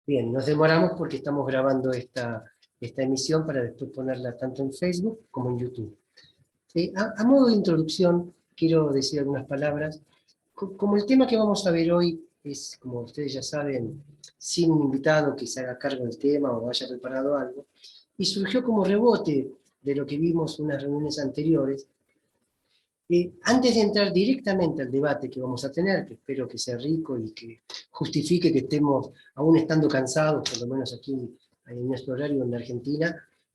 Bien, nos demoramos porque estamos grabando esta emisión para después ponerla tanto en Facebook como en YouTube. A modo de introducción, quiero decir algunas palabras. Como el tema que vamos a ver hoy es, como ustedes ya saben, sin un invitado que se haga cargo del tema o haya preparado algo, y surgió como rebote de lo que vimos en unas reuniones anteriores. Antes de entrar directamente al debate que vamos a tener, que espero que sea rico y que justifique que estemos, aún estando cansados, por lo menos aquí en nuestro horario en Argentina,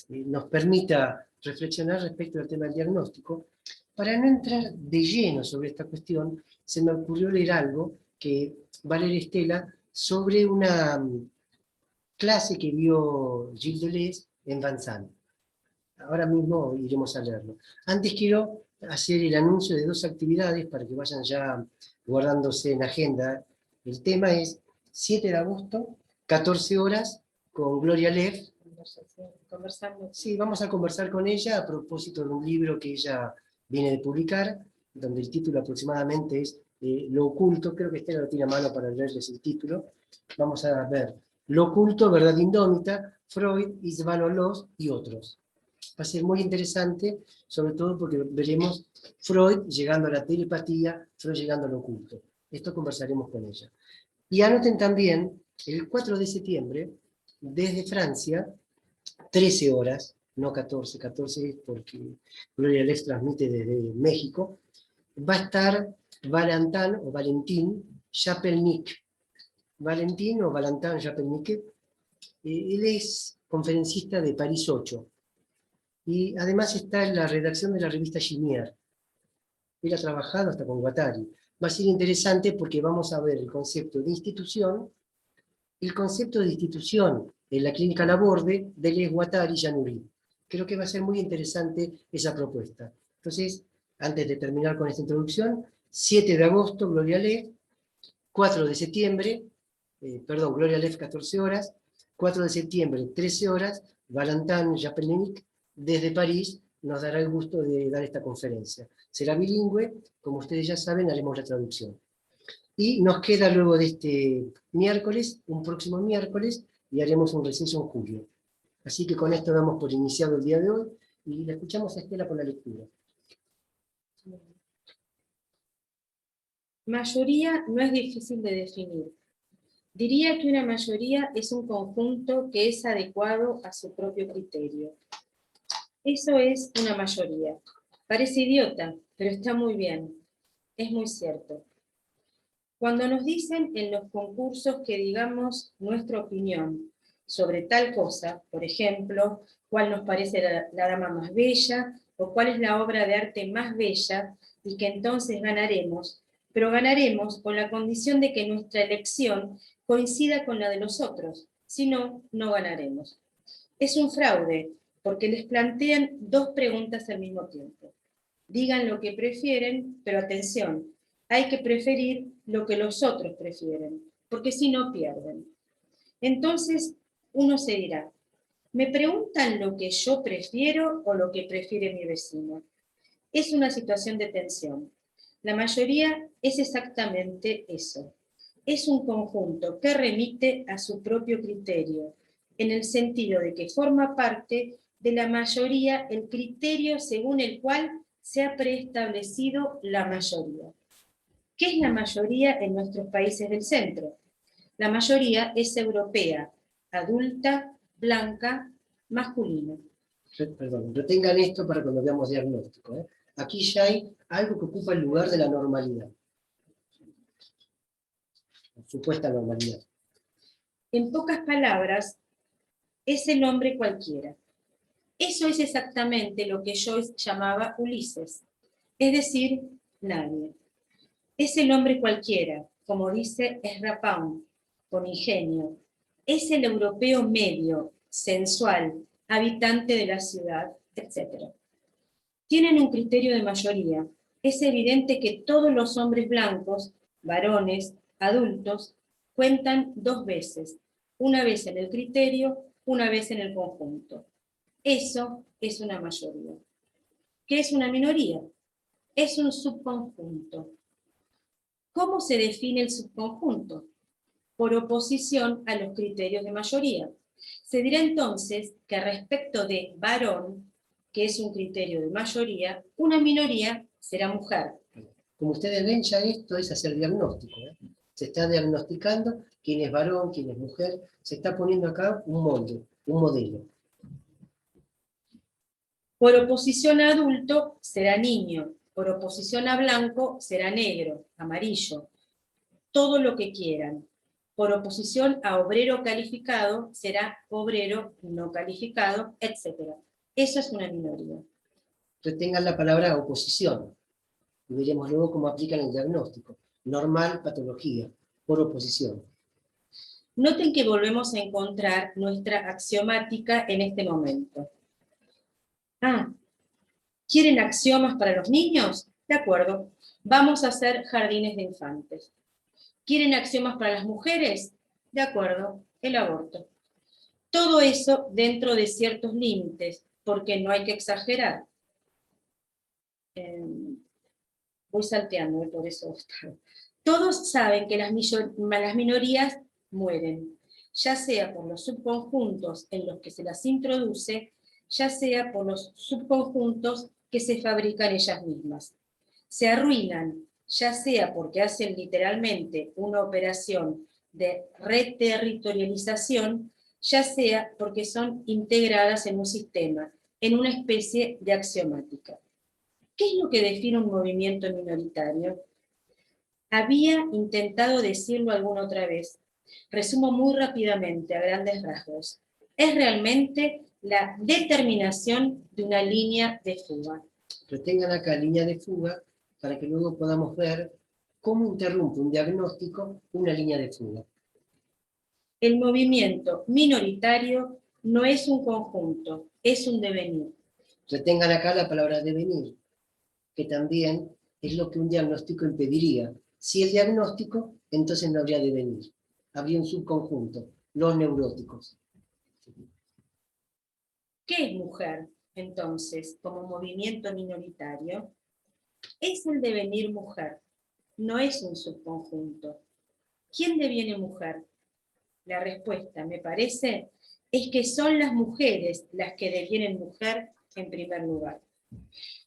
nos permita reflexionar respecto al tema del diagnóstico. Para no entrar de lleno sobre esta cuestión, se me ocurrió leer algo que va a leer Estela sobre una clase que vio Gilles Deleuze en Vincennes. Ahora mismo iremos a leerlo. Antes quiero hacer el anuncio de dos actividades para que vayan ya guardándose en agenda. El tema es 7 de agosto, 14 horas, con Gloria Leff. Conversando. Sí, vamos a conversar con ella a propósito de un libro que ella viene de publicar, donde el título aproximadamente es Lo oculto. Creo que Estela lo tiene a mano para leerles el título. Vamos a ver Lo oculto, verdad indómita, Freud, Isván Loos y otros. Va a ser muy interesante, sobre todo porque veremos Freud llegando a la telepatía, Freud llegando a lo oculto. Esto conversaremos con ella. Y anoten también, el 4 de septiembre, desde Francia, 13 horas, no 14, 14 es porque Gloria Les transmite desde México, va a estar Valentín Chapelnik. Valentín o Valentin Chapelnik, él es conferencista de París 8. Y además está en la redacción de la revista Ginier. Él ha trabajado hasta con Guattari. Va a ser interesante porque vamos a ver el concepto de institución en la clínica Laborde de Les Guattari y Januri. Creo que va a ser muy interesante esa propuesta. Entonces, antes de terminar con esta introducción, 7 de agosto, Gloria Leff, 4 de septiembre, Gloria Leff 14 horas, 4 de septiembre 13 horas, Valentin Japelnik desde París nos dará el gusto de dar esta conferencia. Será bilingüe, como ustedes ya saben, haremos la traducción. Y nos queda luego de este miércoles, un próximo miércoles, y haremos un receso en julio. Así que con esto damos por iniciado el día de hoy, y la escuchamos a Estela con la lectura. Mayoría no es difícil de definir. Diría que una mayoría es un conjunto que es adecuado a su propio criterio. Eso es una mayoría. Parece idiota, pero está muy bien. Es muy cierto. Cuando nos dicen en los concursos que digamos nuestra opinión sobre tal cosa, por ejemplo, cuál nos parece la dama más bella o cuál es la obra de arte más bella, y que entonces ganaremos, pero ganaremos con la condición de que nuestra elección coincida con la de los otros, si no, no ganaremos. Es un fraude, porque les plantean dos preguntas al mismo tiempo. Digan lo que prefieren, pero atención, hay que preferir lo que los otros prefieren, porque si no pierden. Entonces uno se dirá, ¿me preguntan lo que yo prefiero o lo que prefiere mi vecino? Es una situación de tensión. La mayoría es exactamente eso. Es un conjunto que remite a su propio criterio, en el sentido de que forma parte de la mayoría el criterio según el cual se ha preestablecido la mayoría. ¿Qué es la mayoría en nuestros países del centro? La mayoría es europea, adulta, blanca, masculina. Perdón, retengan esto para cuando veamos diagnóstico. Aquí ya hay algo que ocupa el lugar de la normalidad. Supuesta normalidad. En pocas palabras, es el hombre cualquiera. Eso es exactamente lo que Joyce llamaba Ulises, es decir, nadie. Es el hombre cualquiera, como dice Ezra Pound, con ingenio. Es el europeo medio, sensual, habitante de la ciudad, etc. Tienen un criterio de mayoría. Es evidente que todos los hombres blancos, varones, adultos, cuentan dos veces, una vez en el criterio, una vez en el conjunto. Eso es una mayoría. ¿Qué es una minoría? Es un subconjunto. ¿Cómo se define el subconjunto? por oposición a los criterios de mayoría. Se dirá entonces que respecto de varón, que es un criterio de mayoría, una minoría será mujer. Como ustedes ven, ya esto es hacer diagnóstico, ¿eh? Se está diagnosticando quién es varón, quién es mujer, se está poniendo acá un molde, un modelo. Por oposición a adulto será niño, por oposición a blanco será negro, amarillo, todo lo que quieran. Por oposición a obrero calificado será obrero no calificado, etc. Eso es una minoría. Retengan la palabra oposición, y veremos luego cómo aplican el diagnóstico. Normal, patología, por oposición. Noten que volvemos a encontrar nuestra axiomática en este momento. ¿Quieren axiomas para los niños? De acuerdo, vamos a hacer jardines de infantes. ¿Quieren axiomas para las mujeres? De acuerdo, el aborto. Todo eso dentro de ciertos límites, porque no hay que exagerar. Voy salteando, por eso. Todos saben que las minorías mueren, ya sea por los subconjuntos en los que se las introduce, ya sea por los subconjuntos que se fabrican ellas mismas. Se arruinan, ya sea porque hacen literalmente una operación de reterritorialización, ya sea porque son integradas en un sistema, en una especie de axiomática. ¿Qué es lo que define un movimiento minoritario? Había intentado decirlo alguna otra vez. Resumo muy rápidamente, a grandes rasgos. Es realmente la determinación de una línea de fuga. Retengan acá línea de fuga para que luego podamos ver cómo interrumpe un diagnóstico una línea de fuga. El movimiento minoritario no es un conjunto, es un devenir. Retengan acá la palabra devenir, que también es lo que un diagnóstico impediría. Si el diagnóstico, entonces no habría devenir. Habría un subconjunto, los neuróticos. ¿Qué es mujer, entonces, como movimiento minoritario? Es el devenir mujer, no es un subconjunto. ¿Quién deviene mujer? La respuesta, me parece, es que son las mujeres las que devienen mujer en primer lugar.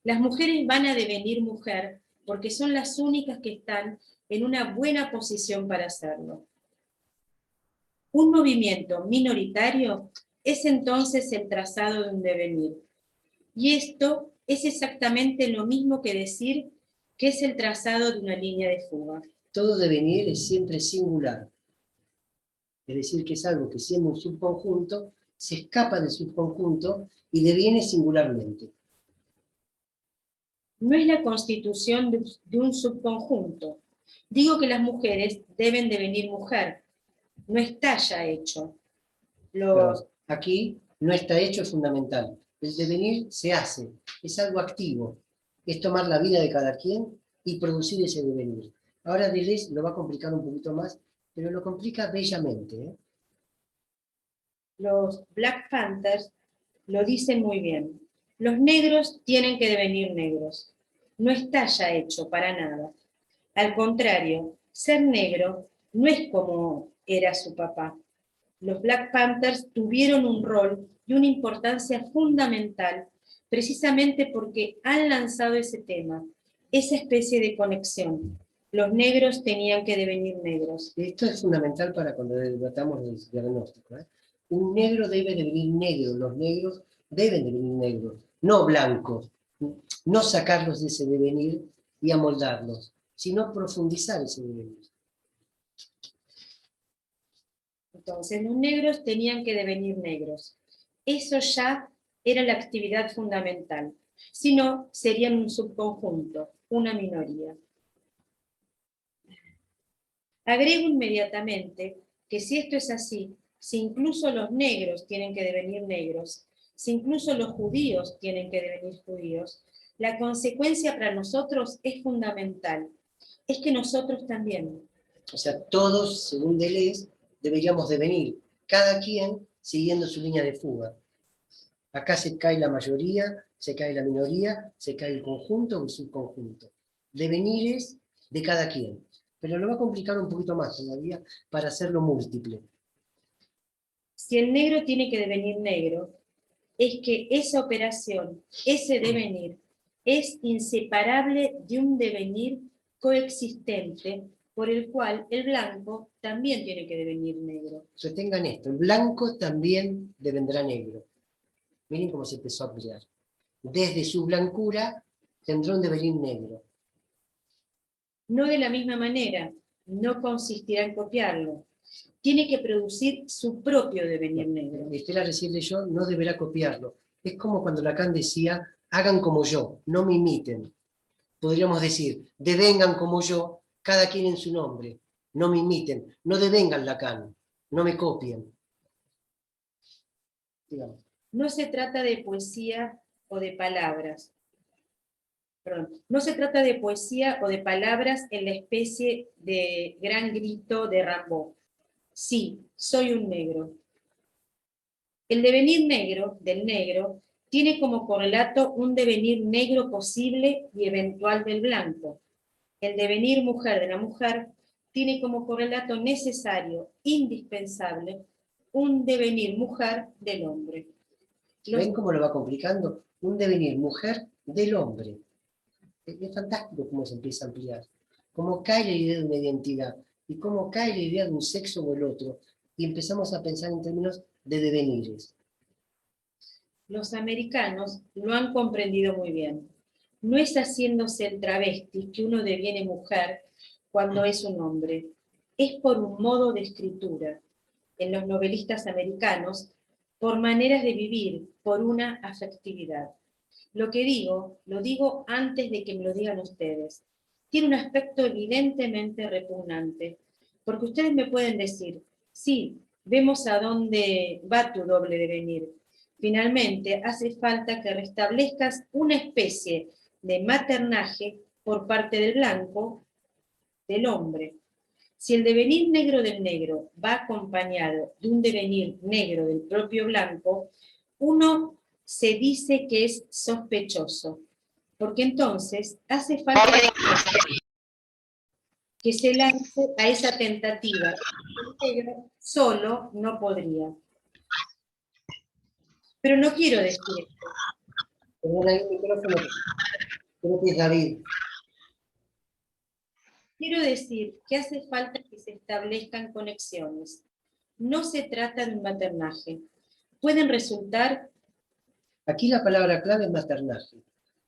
Las mujeres van a devenir mujer porque son las únicas que están en una buena posición para hacerlo. Un movimiento minoritario es entonces el trazado de un devenir. Y esto es exactamente lo mismo que decir que es el trazado de una línea de fuga. Todo devenir es siempre singular. Es decir, que es algo que siendo un subconjunto, se escapa del subconjunto y deviene singularmente. No es la constitución de un subconjunto. Digo que las mujeres deben devenir mujer. No está ya hecho. Aquí no está hecho, es fundamental. El devenir se hace, es algo activo. Es tomar la vida de cada quien y producir ese devenir. Ahora Deleuze lo va a complicar un poquito más, pero lo complica bellamente, ¿eh? Los Black Panthers lo dicen muy bien. Los negros tienen que devenir negros. No está ya hecho para nada. Al contrario, ser negro no es como era su papá. Los Black Panthers tuvieron un rol y una importancia fundamental precisamente porque han lanzado ese tema, esa especie de conexión. Los negros tenían que devenir negros. Esto es fundamental para cuando tratamos del diagnóstico, ¿eh? Un negro debe devenir negro, los negros deben devenir negros, no blancos. No sacarlos de ese devenir y amoldarlos, sino profundizar ese devenir. Entonces, los negros tenían que devenir negros. Eso ya era la actividad fundamental. Si no, serían un subconjunto, una minoría. Agrego inmediatamente que si esto es así, si incluso los negros tienen que devenir negros, si incluso los judíos tienen que devenir judíos, la consecuencia para nosotros es fundamental. Es que nosotros también. O sea, todos, según Deleuze, deberíamos devenir, cada quien siguiendo su línea de fuga. Acá se cae la mayoría, se cae la minoría, se cae el conjunto o el subconjunto. Devenires de cada quien. Pero lo va a complicar un poquito más todavía para hacerlo múltiple. Si el negro tiene que devenir negro, es que esa operación, ese devenir, es inseparable de un devenir coexistente por el cual el blanco también tiene que devenir negro. Retengan esto, el blanco también devendrá negro. Miren cómo se empezó a ampliar. Desde su blancura tendrá un devenir negro. No de la misma manera, no consistirá en copiarlo. Tiene que producir su propio devenir negro. Estela recién leyó, no deberá copiarlo. Es como cuando Lacan decía, hagan como yo, no me imiten. Podríamos decir, devengan como yo, cada quien en su nombre. No me imiten, no devengan Lacan, no me copien. Digamos. No se trata de poesía o de palabras. Perdón, no se trata de poesía o de palabras en la especie de gran grito de Rimbaud. Sí, soy un negro. El devenir negro del negro tiene como correlato un devenir negro posible y eventual del blanco. El devenir mujer de la mujer tiene como correlato necesario, indispensable, un devenir mujer del hombre. ¿Ven cómo lo va complicando? Un devenir mujer del hombre. Es fantástico cómo se empieza a ampliar. Cómo cae la idea de una identidad y cómo cae la idea de un sexo o el otro. Y empezamos a pensar en términos de devenires. Los americanos lo han comprendido muy bien. No es haciéndose el travesti que uno deviene mujer cuando es un hombre. Es por un modo de escritura. En los novelistas americanos, por maneras de vivir, por una afectividad. Lo que digo, lo digo antes de que me lo digan ustedes. Tiene un aspecto evidentemente repugnante, porque ustedes me pueden decir, sí, vemos a dónde va tu doble devenir. Finalmente, hace falta que restablezcas una especie de maternaje por parte del blanco, del hombre. Si el devenir negro del negro va acompañado de un devenir negro del propio blanco, uno se dice que es sospechoso, porque entonces hace falta que se lance a esa tentativa. El negro solo no podría. Pero no quiero decir esto. Perdón, ahí el micrófono. Creo que es David. Quiero decir que hace falta que se establezcan conexiones. No se trata de un maternaje. Pueden resultar. Aquí la palabra clave es maternaje.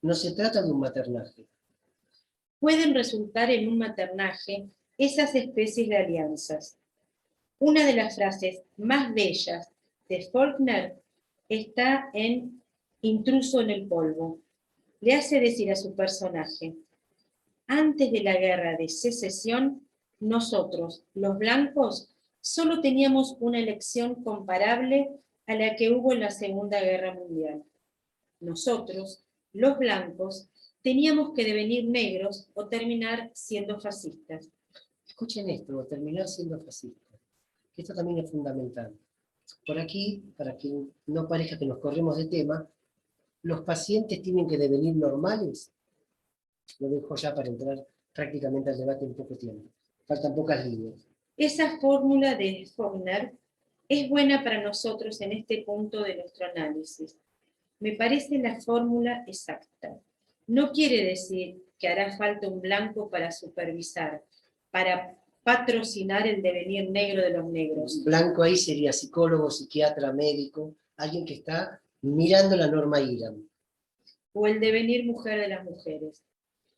No se trata de un maternaje. Pueden resultar en un maternaje esas especies de alianzas. Una de las frases más bellas de Faulkner está en Intruso en el polvo. Le hace decir a su personaje, antes de la guerra de secesión, nosotros, los blancos, solo teníamos una elección comparable a la que hubo en la Segunda Guerra Mundial. Nosotros, los blancos, teníamos que devenir negros o terminar siendo fascistas. Escuchen esto, o terminar siendo fascista. Esto también es fundamental. Por aquí, para que no parezca que nos corremos de tema, los pacientes tienen que devenir normales. Lo dejo ya para entrar prácticamente al debate en poco tiempo. Faltan pocas líneas. Esa fórmula de Faulkner es buena para nosotros en este punto de nuestro análisis. Me parece la fórmula exacta. No quiere decir que hará falta un blanco para supervisar, para patrocinar el devenir negro de los negros. Blanco ahí sería psicólogo, psiquiatra, médico, alguien que está mirando la norma IRAM. O el devenir mujer de las mujeres.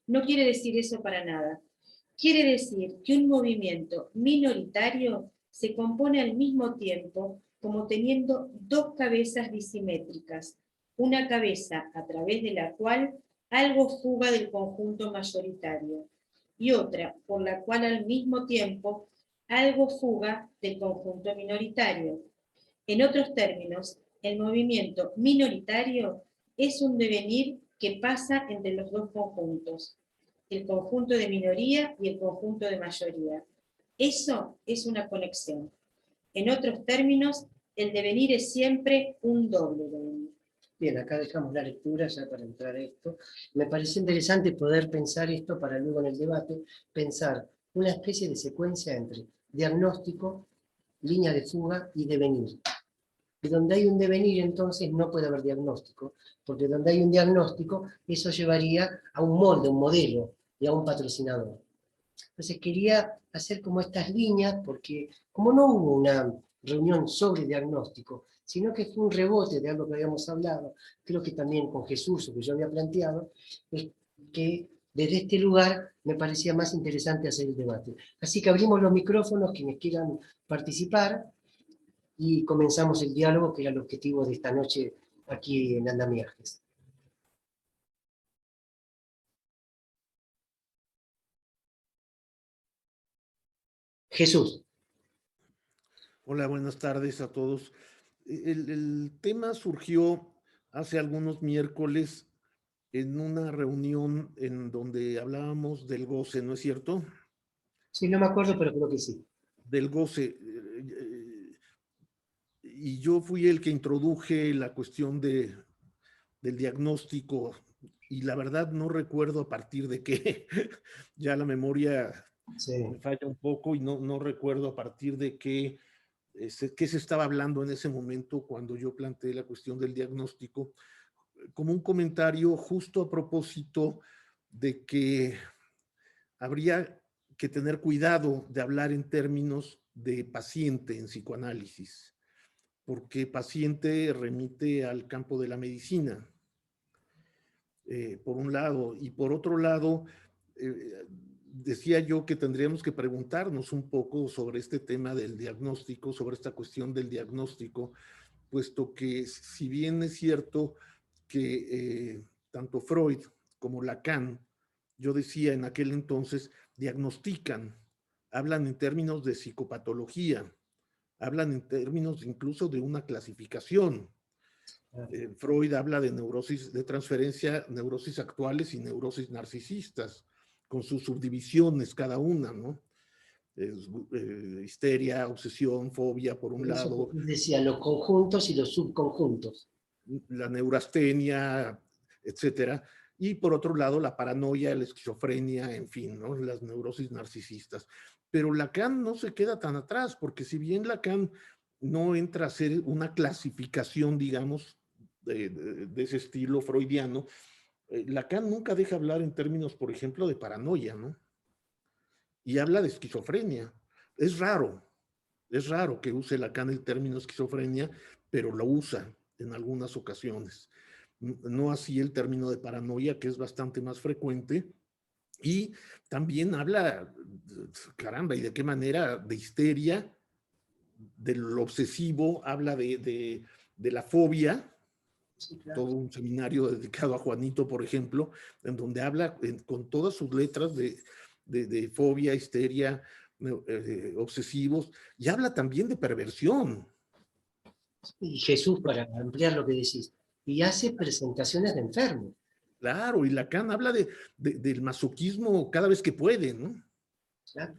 No quiere decir eso para nada. Quiere decir que un movimiento minoritario se compone al mismo tiempo como teniendo dos cabezas disimétricas, una cabeza a través de la cual algo fuga del conjunto mayoritario y otra por la cual al mismo tiempo algo fuga del conjunto minoritario. En otros términos, el movimiento minoritario es un devenir que pasa entre los dos conjuntos, el conjunto de minoría y el conjunto de mayoría. Eso es una conexión. En otros términos, el devenir es siempre un doble devenir. Bien, acá dejamos la lectura ya para entrar a esto. Me pareció interesante poder pensar esto para luego en el debate, pensar una especie de secuencia entre diagnóstico, línea de fuga y devenir. Y donde hay un devenir, entonces, no puede haber diagnóstico, porque donde hay un diagnóstico, eso llevaría a un molde, un modelo, y a un patrocinador. Entonces quería hacer como estas líneas, porque como no hubo una reunión sobre diagnóstico, sino que fue un rebote de algo que habíamos hablado, creo que también con Jesús, o que yo había planteado, es que desde este lugar me parecía más interesante hacer el debate. Así que abrimos los micrófonos, quienes quieran participar, y comenzamos el diálogo, que era el objetivo de esta noche aquí en Andamiajes. Jesús. Hola, buenas tardes a todos. El tema surgió hace algunos miércoles en una reunión en donde hablábamos del goce, ¿no es cierto? Sí, no me acuerdo, pero creo que sí. Del goce. Y yo fui el que introduje la cuestión del diagnóstico y la verdad no recuerdo a partir de qué. Ya la memoria Sí. me falla un poco y no recuerdo a partir de qué se estaba hablando en ese momento cuando yo planteé la cuestión del diagnóstico, como un comentario justo a propósito de que habría que tener cuidado de hablar en términos de paciente en psicoanálisis, porque paciente remite al campo de la medicina, por un lado, y por otro lado, decía yo que tendríamos que preguntarnos un poco sobre este tema del diagnóstico, sobre esta cuestión del diagnóstico, puesto que si bien es cierto que tanto Freud como Lacan, yo decía en aquel entonces, diagnostican, hablan en términos de psicopatología, hablan en términos incluso de una clasificación. Freud habla de neurosis de transferencia, neurosis actuales y neurosis narcisistas, con sus subdivisiones cada una, ¿no? Histeria, obsesión, fobia, por un lado. Decía los conjuntos y los subconjuntos. La neurastenia, etcétera. Y por otro lado, la paranoia, la esquizofrenia, en fin, ¿no? Las neurosis narcisistas. Pero Lacan no se queda tan atrás, porque si bien Lacan no entra a ser una clasificación, digamos, de ese estilo freudiano, Lacan nunca deja hablar en términos, por ejemplo, de paranoia, ¿no? Y habla de esquizofrenia. Es raro que use Lacan el término esquizofrenia, pero lo usa en algunas ocasiones. No así el término de paranoia, que es bastante más frecuente. Y también habla, caramba, ¿y de qué manera? De histeria, del obsesivo, habla de la fobia. Sí, claro. Todo un seminario dedicado a Juanito, por ejemplo, en donde habla con todas sus letras de fobia, histeria, obsesivos, y habla también de perversión. Y Jesús, para ampliar lo que decís, y hace presentaciones de enfermo. Claro, y Lacan habla del masoquismo cada vez que puede, ¿no? Claro.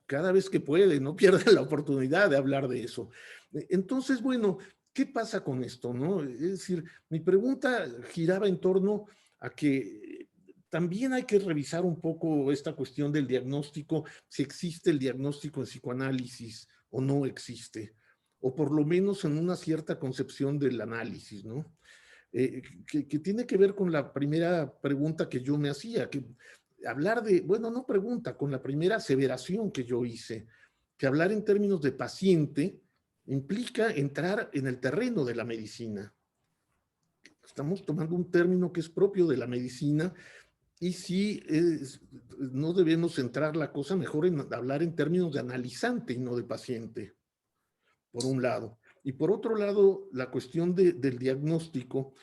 Cada vez que puede, no pierde la oportunidad de hablar de eso. Entonces, bueno, ¿qué pasa con esto, no? Es decir, mi pregunta giraba en torno a que también hay que revisar un poco esta cuestión del diagnóstico, si existe el diagnóstico en psicoanálisis o no existe, o por lo menos en una cierta concepción del análisis, ¿no? Que tiene que ver con la primera pregunta que yo me hacía, que hablar de, bueno, no pregunta, con la primera aseveración que yo hice, que hablar en términos de paciente implica entrar en el terreno de la medicina. Estamos tomando un término que es propio de la medicina y si no debemos centrar la cosa mejor en hablar en términos de analizante y no de paciente, por un lado. Y por otro lado, la cuestión del diagnóstico,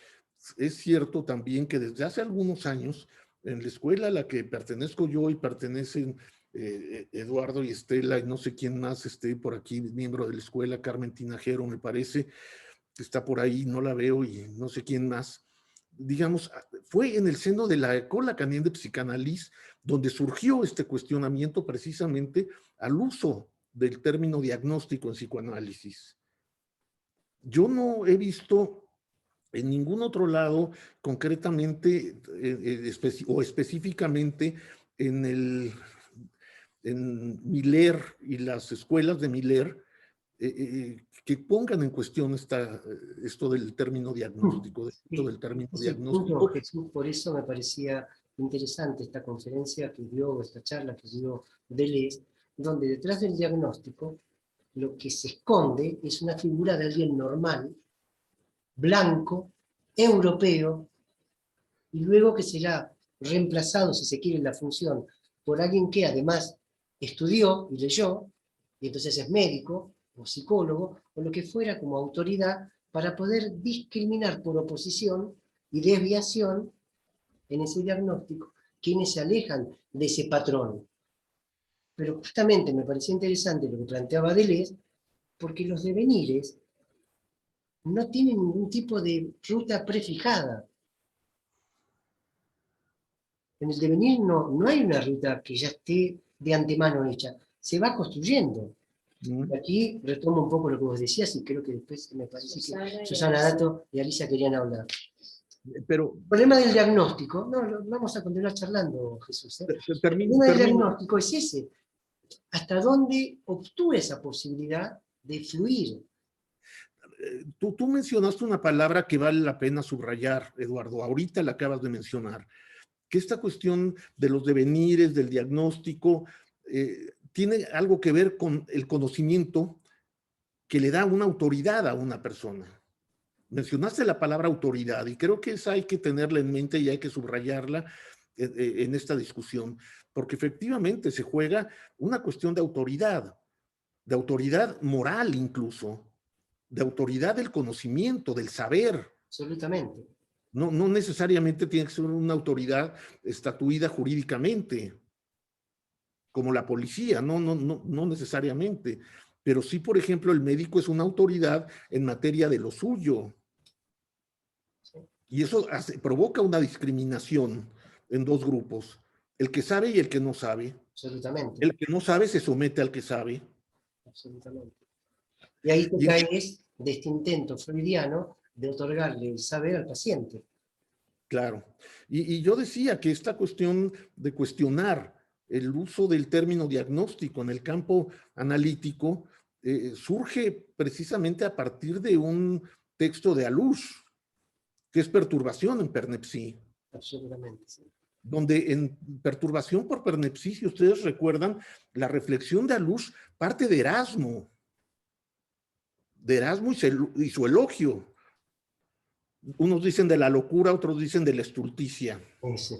es cierto también que desde hace algunos años, en la escuela a la que pertenezco yo y pertenecen Eduardo y Estela y no sé quién más esté por aquí, miembro de la escuela, Carmen Tinajero me parece, que está por ahí, no la veo y no sé quién más, digamos, fue en el seno de la École Lacanienne de Psicanalys donde surgió este cuestionamiento precisamente al uso del término diagnóstico en psicoanálisis. Yo no he visto en ningún otro lado, concretamente o específicamente en en Miller y las escuelas de Miller que pongan en cuestión esto del término diagnóstico, esto del término diagnóstico. Jesús, por eso me parecía interesante esta conferencia que dio, esta charla que dio Deleuze, donde detrás del diagnóstico lo que se esconde es una figura de alguien normal, blanco, europeo, y luego que será reemplazado, si se quiere, en la función por alguien que además estudió y leyó, y entonces es médico o psicólogo, o lo que fuera como autoridad, para poder discriminar por oposición y desviación en ese diagnóstico quienes se alejan de ese patrón. Pero justamente me parecía interesante lo que planteaba Deleuze, porque los devenires no tienen ningún tipo de ruta prefijada. En el devenir no hay una ruta que ya esté de antemano hecha, se va construyendo. Y aquí retomo un poco lo que vos decías y creo que después me parece que Susana Dato y Alicia querían hablar. Pero, el problema del diagnóstico, vamos a continuar charlando, Jesús. El problema del diagnóstico es ese. ¿Hasta dónde obtuve esa posibilidad de fluir? Tú mencionaste una palabra que vale la pena subrayar, Eduardo, ahorita la acabas de mencionar, que esta cuestión de los devenires, del diagnóstico, tiene algo que ver con el conocimiento que le da una autoridad a una persona. Mencionaste la palabra autoridad y creo que esa hay que tenerla en mente y hay que subrayarla en esta discusión, porque efectivamente se juega una cuestión de autoridad moral incluso, de autoridad del conocimiento, del saber. Absolutamente. No necesariamente tiene que ser una autoridad estatuida jurídicamente, como la policía, no necesariamente. Pero sí, por ejemplo, el médico es una autoridad en materia de lo suyo. Y eso provoca una discriminación en dos grupos, el que sabe y el que no sabe. Absolutamente. El que no sabe se somete al que sabe. Absolutamente. Y ahí te caes de este intento freudiano de otorgarle el saber al paciente. Claro. Y yo decía que esta cuestión de cuestionar el uso del término diagnóstico en el campo analítico surge precisamente a partir de un texto de Alouche, que es Perturbación en Pernepsí. Absolutamente, sí. Donde en Perturbación por Pernepsí, si ustedes recuerdan, la reflexión de Alouche parte de Erasmo y su elogio. Unos dicen de la locura, otros dicen de la estulticia. Sí.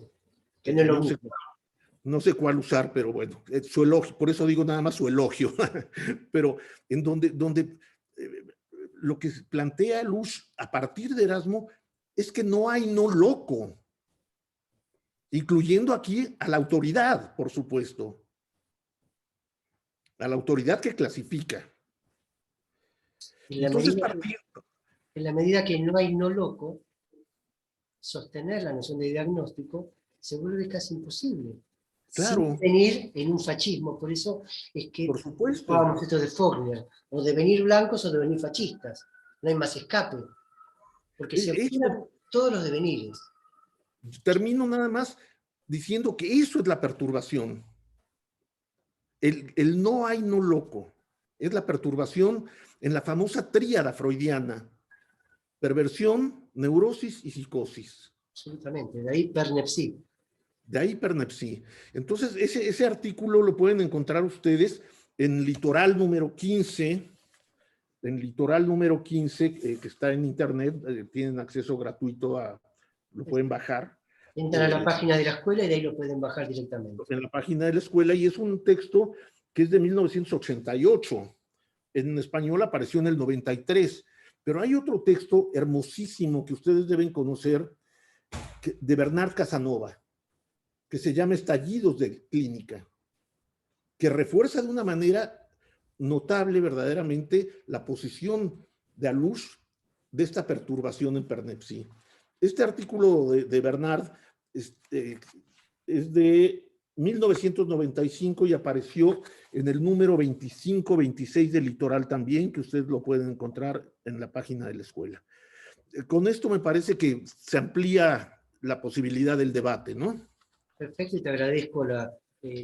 No sé cuál usar, pero bueno, su elogio, por eso digo nada más su elogio. Pero en donde lo que plantea Alouche a partir de Erasmo es que no hay no loco, incluyendo aquí a la autoridad, por supuesto, a la autoridad que clasifica. Entonces, en la medida que no hay no loco, sostener la noción de diagnóstico se vuelve casi imposible. Claro. Sin venir en un fascismo. Por eso es que por supuesto, hablábamos esto de Faulkner, o de venir blancos o de venir fascistas. No hay más escape. Porque se opinan todos los devenires. Termino nada más diciendo que eso es la perturbación. El no hay no loco. Es la perturbación en la famosa tríada freudiana. Perversión, neurosis y psicosis. Absolutamente. De ahí Pernepsí. De ahí Pernepsí. Entonces, ese artículo lo pueden encontrar ustedes en Litoral número 15, que está en internet, tienen acceso gratuito lo pueden bajar. Entran a la página de la escuela y de ahí lo pueden bajar directamente. En la página de la escuela, y es un texto que es de 1988. En español apareció en el 93. Pero hay otro texto hermosísimo que ustedes deben conocer, de Bernard Casanova, que se llama Estallidos de Clínica, que refuerza de una manera notable verdaderamente la posición de Alouche de esta perturbación en Pernepsí. Este artículo de Bernard es de 1995 y apareció en el número 25-26 del Litoral también, que ustedes lo pueden encontrar en la página de la escuela. Con esto me parece que se amplía la posibilidad del debate, ¿no? Perfecto, y te agradezco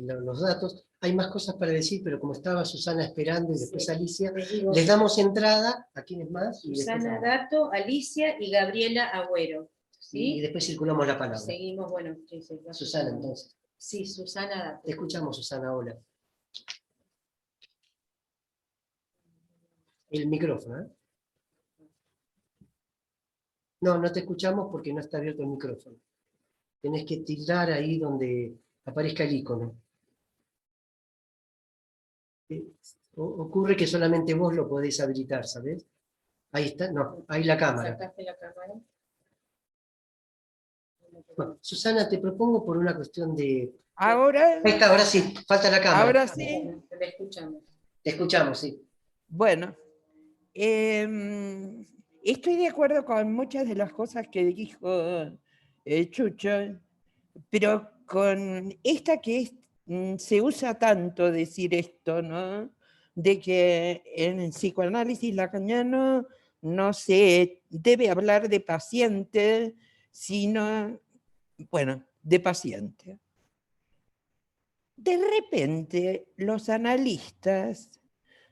los datos. Hay más cosas para decir, pero como estaba Susana esperando y después Alicia, digo, les damos entrada. ¿A quiénes más? Susana Dato, Alicia y Gabriela Agüero. ¿Sí? Y después circulamos la palabra. Seguimos, bueno. Susana, entonces. Sí, Susana Dato. Te escuchamos, Susana, hola. El micrófono, ¿eh? No, no te escuchamos porque no está abierto el micrófono. Tenés que tirar ahí donde aparezca el icono. Ocurre que solamente vos lo podés habilitar, ¿sabés? Ahí está, no, ahí la cámara. ¿Sacaste la cámara? Bueno, Susana, te propongo por una cuestión de... Ahora, Ahí está, ahora sí, falta la cámara. ahora sí. Te escuchamos. Te escuchamos, sí. Bueno, estoy de acuerdo con muchas de las cosas que dijo Chucho, pero con esta se usa tanto decir esto, ¿no? De que en el psicoanálisis lacaniano no se debe hablar de paciente, sino, bueno, de paciente. De repente, los analistas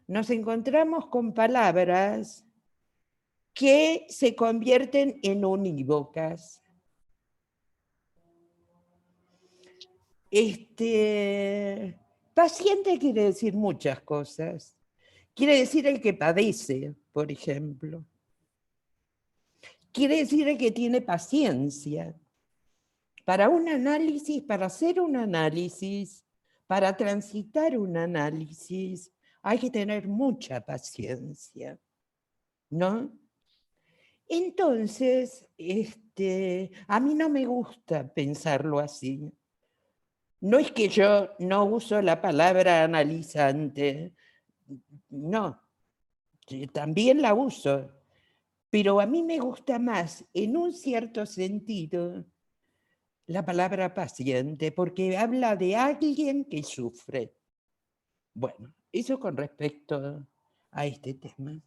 nos encontramos con palabras que se convierten en unívocas. Paciente quiere decir muchas cosas. Quiere decir el que padece, por ejemplo. Quiere decir el que tiene paciencia. Para un análisis, para hacer un análisis, para transitar un análisis, hay que tener mucha paciencia, ¿no? Entonces, a mí no me gusta pensarlo así. No es que yo no uso la palabra analizante, no, también la uso, pero a mí me gusta más, en un cierto sentido, la palabra paciente, porque habla de alguien que sufre. Bueno, eso con respecto a este tema.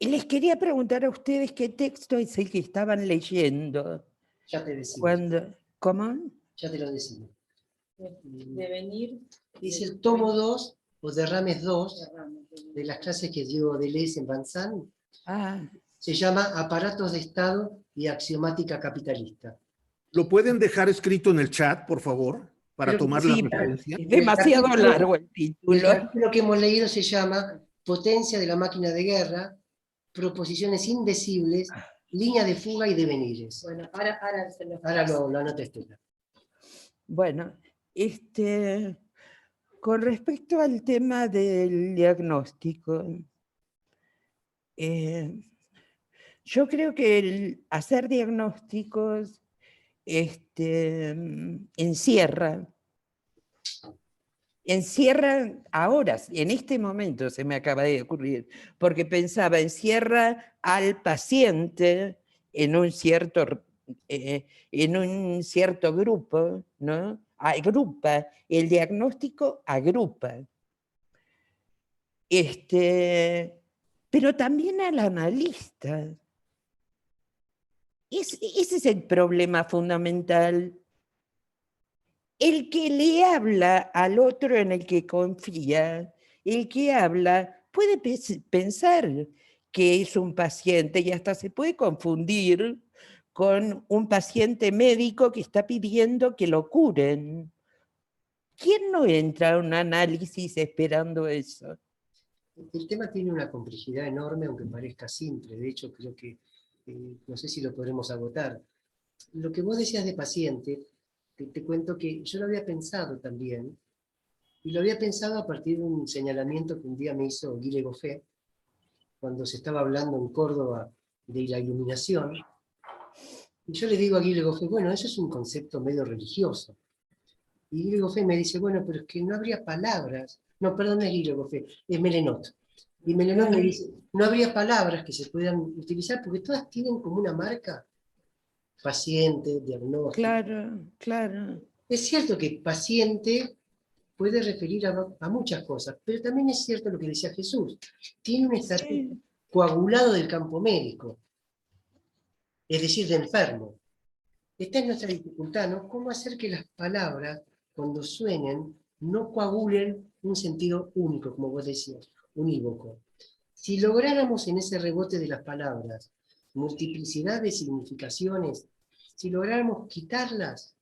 Y les quería preguntar a ustedes qué texto es el que estaban leyendo. Ya te decimos. ¿Cómo? Ya te lo decimos. Devenir. Dice el tomo 2, o Derrames 2, de las clases que dio Deleuze en Banzán. Se llama Aparatos de Estado y Axiomática Capitalista. ¿Lo pueden dejar escrito en el chat, por favor, para tomar la referencia? Es demasiado largo el título. El capítulo que hemos leído se llama Potencia de la máquina de guerra, proposiciones indecibles, línea de fuga y devenires. Bueno, ahora lo anoté, Estela. Bueno, con respecto al tema del diagnóstico, yo creo que el hacer diagnósticos encierra ahora, en este momento se me acaba de ocurrir, porque pensaba, encierra al paciente en un cierto grupo, ¿no? Agrupa, el diagnóstico agrupa. Pero también al analista. Ese es el problema fundamental. El que le habla al otro en el que confía, el que habla, puede pensar que es un paciente y hasta se puede confundir con un paciente médico que está pidiendo que lo curen. ¿Quién no entra a un análisis esperando eso? El tema tiene una complejidad enorme, aunque parezca simple. De hecho, creo que, no sé si lo podremos agotar. Lo que vos decías de paciente, te cuento que yo lo había pensado también, y lo había pensado a partir de un señalamiento que un día me hizo Guille Goffé, cuando se estaba hablando en Córdoba de la iluminación. Y yo le digo a Guille Goffé, bueno, eso es un concepto medio religioso. Y Guille Goffé me dice, bueno, pero es que no habría palabras. No, perdón, no es Guille Goffé, es Melenot. Y Melenot me dice, no habría palabras que se puedan utilizar porque todas tienen como una marca. Paciente, diagnóstico. Claro, claro. Es cierto que paciente puede referir a muchas cosas, pero también es cierto lo que decía Jesús. Tiene un estatus coagulado del campo médico, es decir, de enfermo. Está en nuestra dificultad, ¿no? ¿Cómo hacer que las palabras, cuando suenen, no coagulen un sentido único, como vos decías, unívoco? Si lográramos en ese rebote de las palabras multiplicidad de significaciones, si lográramos quitarlas,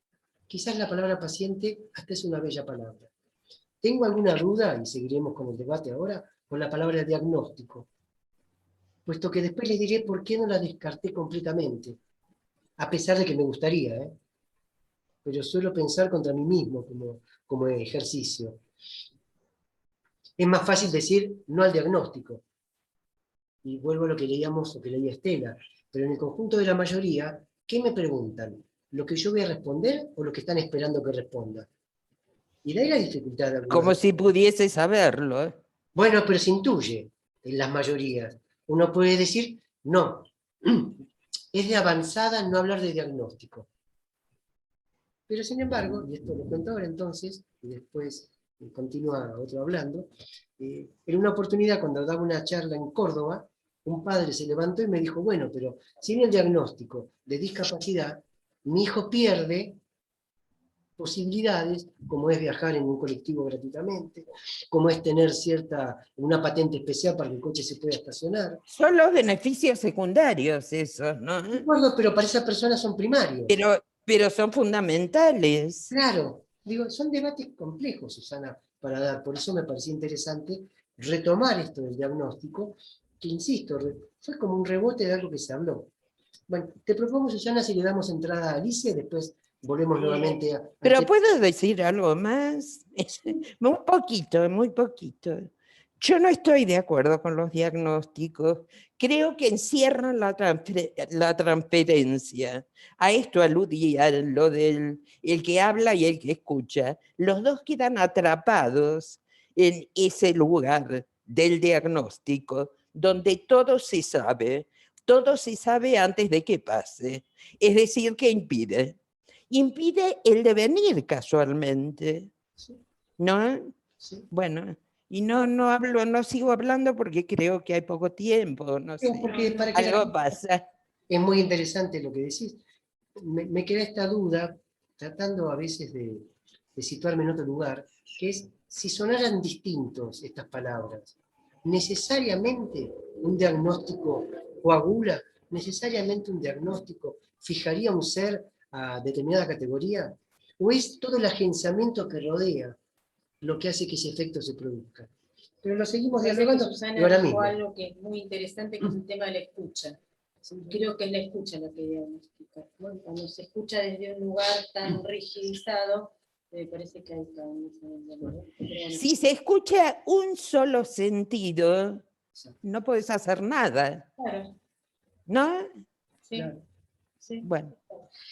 quizás la palabra paciente hasta es una bella palabra. Tengo alguna duda, y seguiremos con el debate ahora, con la palabra diagnóstico, puesto que después les diré por qué no la descarté completamente, a pesar de que me gustaría, pero suelo pensar contra mí mismo como ejercicio. Es más fácil decir no al diagnóstico, y vuelvo a lo que leíamos o que leía Estela, pero en el conjunto de la mayoría, ¿qué me preguntan? ¿Lo que yo voy a responder o lo que están esperando que responda? Y de ahí la dificultad de algunos. Como si pudiese saberlo, ¿eh? Bueno, pero se intuye en las mayorías. Uno puede decir, no, es de avanzada no hablar de diagnóstico. Pero sin embargo, y esto lo cuento ahora entonces, y después continúa otro hablando, en una oportunidad cuando daba una charla en Córdoba, un padre se levantó y me dijo, bueno, pero sin el diagnóstico de discapacidad, mi hijo pierde posibilidades, como es viajar en un colectivo gratuitamente, como es tener una patente especial para que el coche se pueda estacionar. Son los beneficios secundarios esos, ¿no? De acuerdo, pero para esa persona son primarios. Pero son fundamentales. Claro, digo, son debates complejos, Susana, para dar. Por eso me parecía interesante retomar esto del diagnóstico, que insisto, fue como un rebote de algo que se habló. Bueno, te propongo, Susana, si le damos entrada a Alicia y después volvemos nuevamente a... Pero ¿puedo decir algo más? Un poquito, muy poquito. Yo no estoy de acuerdo con los diagnósticos. Creo que encierran la transferencia. A esto aludía lo del el que habla y el que escucha. Los dos quedan atrapados en ese lugar del diagnóstico, donde todo se sabe antes de que pase. Es decir, que impide el devenir casualmente, ¿no? Sí. Bueno, y no sigo hablando porque creo que hay poco tiempo, no sé, Porque para que algo pasa. es muy interesante lo que decís. Me queda esta duda, tratando a veces de situarme en otro lugar, que es si sonaran distintos estas palabras, necesariamente un diagnóstico coagula, necesariamente un diagnóstico fijaría un ser a determinada categoría, o es todo el agenciamiento que rodea lo que hace que ese efecto se produzca. Pero lo seguimos dialogando. Susana ahora dijo mismo. algo que es muy interesante, que es el tema de la escucha. Creo que es la escucha la que diagnostica. Bueno, cuando se escucha desde un lugar tan rigidizado, me parece que hay que... Si se escucha un solo sentido, no puedes hacer nada. Claro. ¿No? Sí. Claro. Sí. Bueno.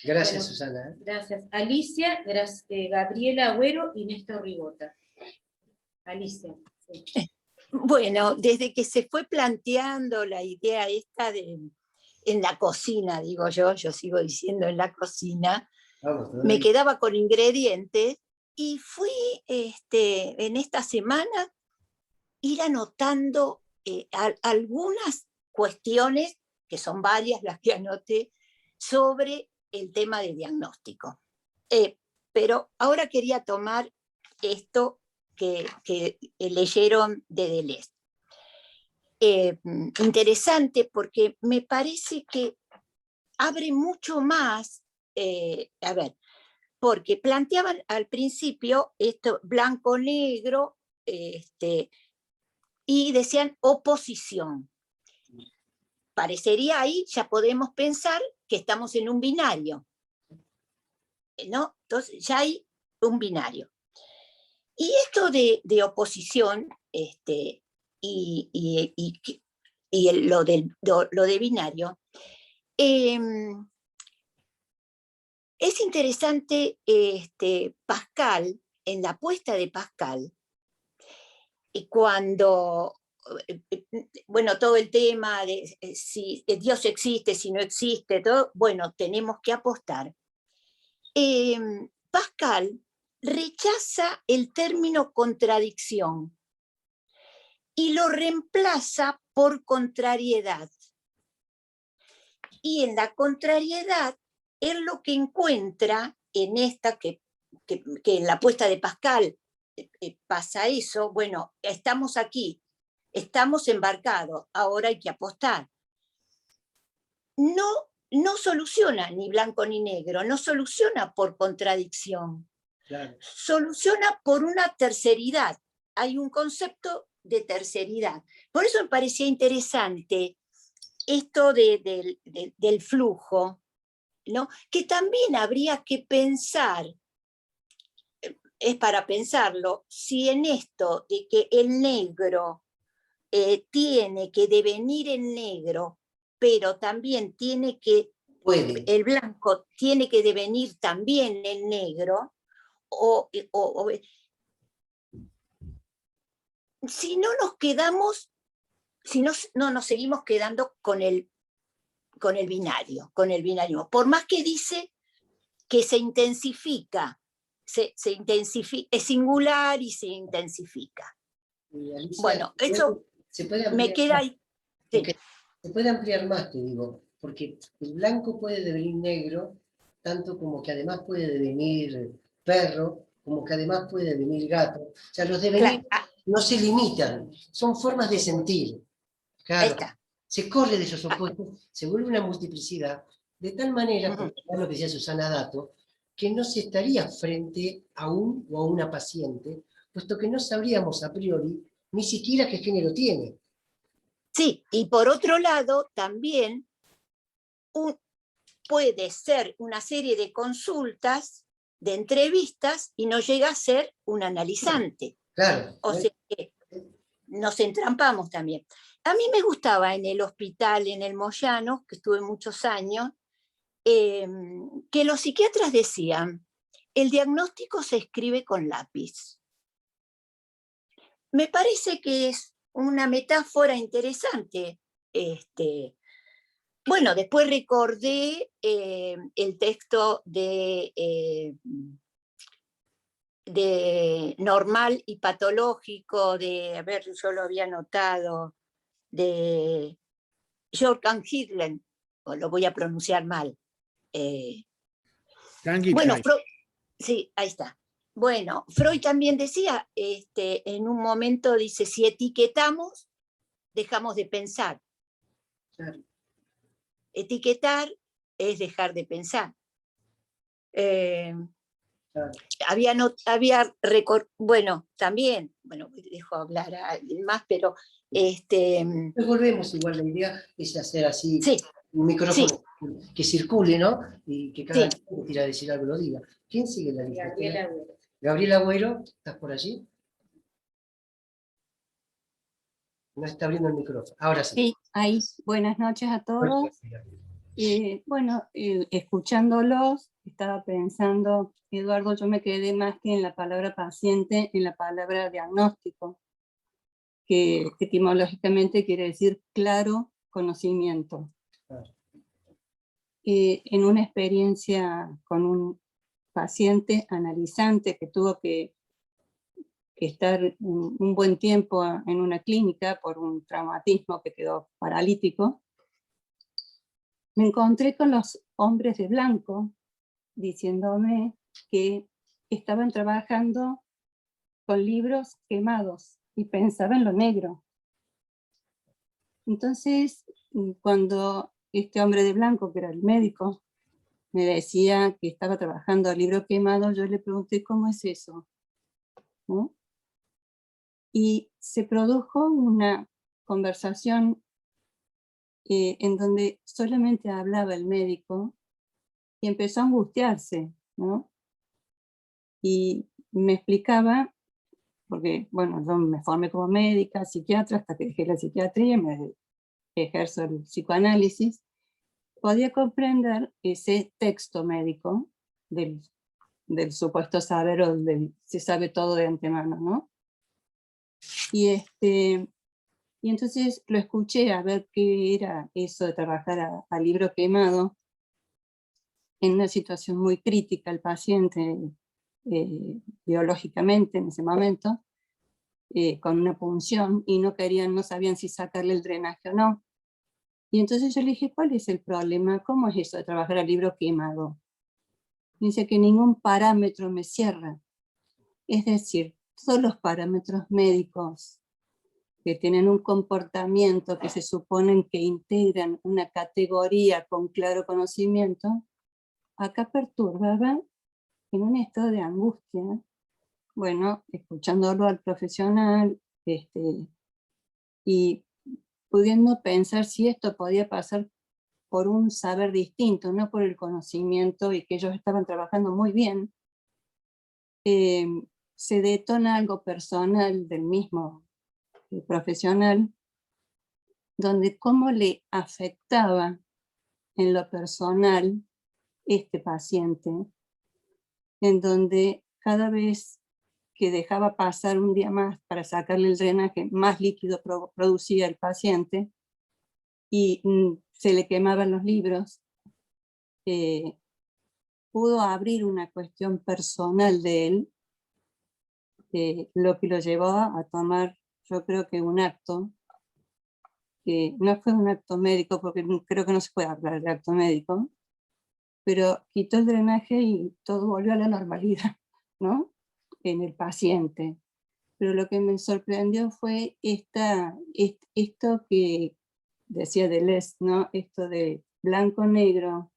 Gracias, Bueno, Susana. Gracias. Alicia, Gabriela Agüero y Néstor Ribota. Alicia. Sí. Bueno, desde que se fue planteando la idea esta en la cocina, digo yo sigo diciendo en la cocina, me quedaba con ingredientes y fui en esta semana ir anotando algunas cuestiones, que son varias las que anoté, sobre el tema de diagnóstico. Pero ahora quería tomar esto que leyeron de Deleuze. Interesante porque me parece que abre mucho más, porque planteaban al principio esto blanco-negro, y decían oposición. Parecería ahí, ya podemos pensar que estamos en un binario, ¿no? Entonces ya hay un binario. Y esto de oposición, y lo de binario, es interesante Pascal, en la apuesta de Pascal, cuando, bueno, todo el tema de si Dios existe, si no existe, todo, bueno, tenemos que apostar. Pascal rechaza el término contradicción y lo reemplaza por contrariedad. Y en la contrariedad él lo que encuentra en esta, que en la apuesta de Pascal pasa eso, bueno, estamos aquí, estamos embarcados, ahora hay que apostar. No soluciona ni blanco ni negro, no soluciona por contradicción, claro. Soluciona por una terceridad. Hay un concepto de terceridad. Por eso me parecía interesante esto del flujo, ¿no? Que también habría que pensar, es para pensarlo, si en esto de que el negro tiene que devenir en negro, pero también tiene que, el blanco tiene que devenir también en negro, si no nos quedamos, si no nos seguimos quedando con el binario, con el binarismo. Por más que dice que se intensifica, es singular y se intensifica. Alicia, bueno, eso me queda ahí. Sí. Se puede ampliar más, te digo, porque el blanco puede devenir negro, tanto como que además puede devenir perro, como que además puede devenir gato. O sea, los devenir no se limitan, son formas de sentir. Claro, se corre de esos opuestos, se vuelve una multiplicidad, de tal manera, como lo que decía Susana Dato, que no se estaría frente a un o a una paciente, puesto que no sabríamos a priori ni siquiera qué género tiene. Sí, y por otro lado, también puede ser una serie de consultas, de entrevistas, y no llega a ser un analizante. Claro. O sea que nos entrampamos también. A mí me gustaba en el hospital, en el Moyano, que estuve muchos años, que los psiquiatras decían, el diagnóstico se escribe con lápiz. Me parece que es una metáfora interesante. Bueno, después recordé el texto de normal y patológico, a ver, yo lo había notado, de Jorkan Hitler, o lo voy a pronunciar mal. Bueno, Freud, sí, ahí está. Bueno, Freud también decía, en un momento dice, si etiquetamos, dejamos de pensar. Claro. Etiquetar es dejar de pensar. Bueno, también, dejo hablar a alguien más, pero Pues volvemos igual, la idea es hacer así, sí, un micrófono sí, que circule, ¿no? Y que cada sí. quien que quiera decir algo lo diga. ¿Quién sigue la lista? Gabriela Agüero. Gabriela Agüero, ¿estás por allí? No está abriendo el micrófono. Ahora sí. Sí, ahí. Buenas noches a todos. Escuchándolos, estaba pensando, Eduardo, yo me quedé más que en la palabra paciente, en la palabra diagnóstico, que etimológicamente quiere decir claro conocimiento. En una experiencia con un paciente analizante que tuvo que estar un buen tiempo en una clínica por un traumatismo que quedó paralítico, me encontré con los hombres de blanco diciéndome que estaban trabajando con libros quemados y pensaba en lo negro. Entonces, cuando este hombre de blanco, que era el médico, me decía que estaba trabajando el libro quemado, yo le pregunté, ¿cómo es eso? ¿No? Y se produjo una conversación en donde solamente hablaba el médico y empezó a angustiarse, ¿no? Y me explicaba, porque bueno, yo me formé como médica, psiquiatra, hasta que dejé la psiquiatría, me ejerzo el psicoanálisis, podía comprender ese texto médico del supuesto saber o se sabe todo de antemano, ¿no? Y entonces lo escuché a ver qué era eso de trabajar a libro quemado en una situación muy crítica el paciente biológicamente en ese momento, con una punción, y no sabían si sacarle el drenaje o no. Y entonces yo le dije, ¿cuál es el problema? ¿Cómo es eso de trabajar a libro quemado? Dice que ningún parámetro me cierra. Es decir, todos los parámetros médicos que tienen un comportamiento que se suponen que integran una categoría con claro conocimiento, acá perturbaban en un estado de angustia. Bueno, escuchándolo al profesional y pudiendo pensar si esto podía pasar por un saber distinto, no por el conocimiento, y que ellos estaban trabajando muy bien, se detona algo personal del mismo profesional, donde cómo le afectaba en lo personal este paciente, en donde cada vez que dejaba pasar un día más para sacarle el drenaje, más líquido producía el paciente, y se le quemaban los libros, pudo abrir una cuestión personal de él, lo que lo llevó a tomar, yo creo que un acto, que no fue un acto médico, porque creo que no se puede hablar de acto médico, pero quitó el drenaje y todo volvió a la normalidad, ¿no? En el paciente. Pero lo que me sorprendió fue esto que decía Deleuze, ¿no? Esto de blanco-negro,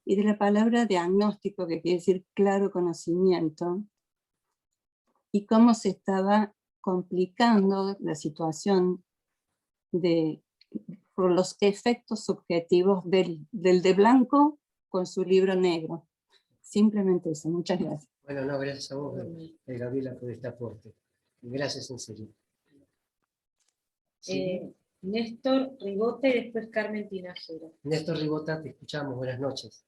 y de la palabra diagnóstico, que quiere decir claro conocimiento, y cómo se estaba complicando la situación por los efectos subjetivos del de blanco con su libro negro. Simplemente eso. Muchas gracias. Bueno, no, gracias a vos, Gabriela, por este aporte. Gracias, en serio. Sí. Néstor Ribota y después Carmen Tinajero. Néstor Ribota, te escuchamos. Buenas noches.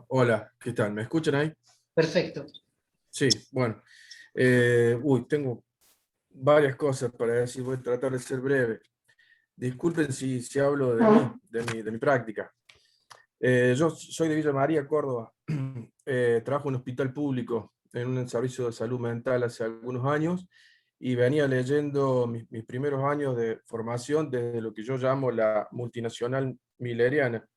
Hola, ¿qué tal? ¿Me escuchan ahí? Perfecto. Sí, bueno. Tengo varias cosas para decir, voy a tratar de ser breve. Disculpen si hablo de mi práctica. Yo soy de Villa María, Córdoba. Trabajo en un hospital público, en un servicio de salud mental hace algunos años, y venía leyendo mis primeros años de formación desde lo que yo llamo la multinacional milleriana.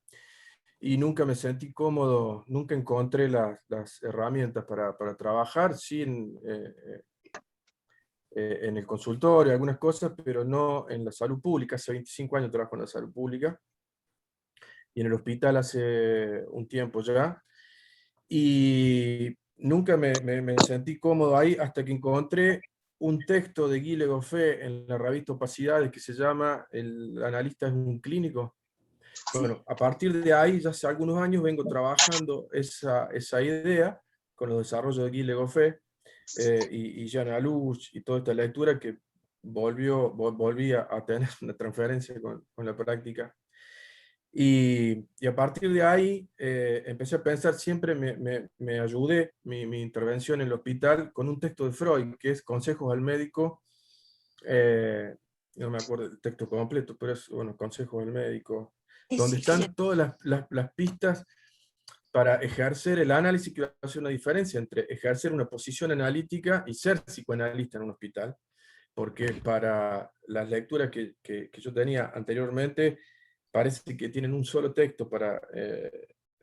Y nunca me sentí cómodo, nunca encontré las herramientas para trabajar, sí en el consultorio, algunas cosas, pero no en la salud pública. Hace 25 años trabajo en la salud pública, y en el hospital hace un tiempo ya, y nunca me sentí cómodo ahí hasta que encontré un texto de Guy Legoffé en la revista Opacidades que se llama El analista es un clínico. Bueno, a partir de ahí, ya hace algunos años, vengo trabajando esa idea con los desarrollos de Guy Legoffé y Jean Alouche y toda esta lectura que volví a tener una transferencia con la práctica. Y a partir de ahí empecé a pensar, siempre me ayudé mi intervención en el hospital con un texto de Freud, que es Consejos al médico. No me acuerdo del texto completo, pero es, bueno, Consejos del médico, donde están todas las pistas para ejercer el análisis, que va a hacer una diferencia entre ejercer una posición analítica y ser psicoanalista en un hospital, porque para las lecturas que yo tenía anteriormente, parece que tienen un solo texto para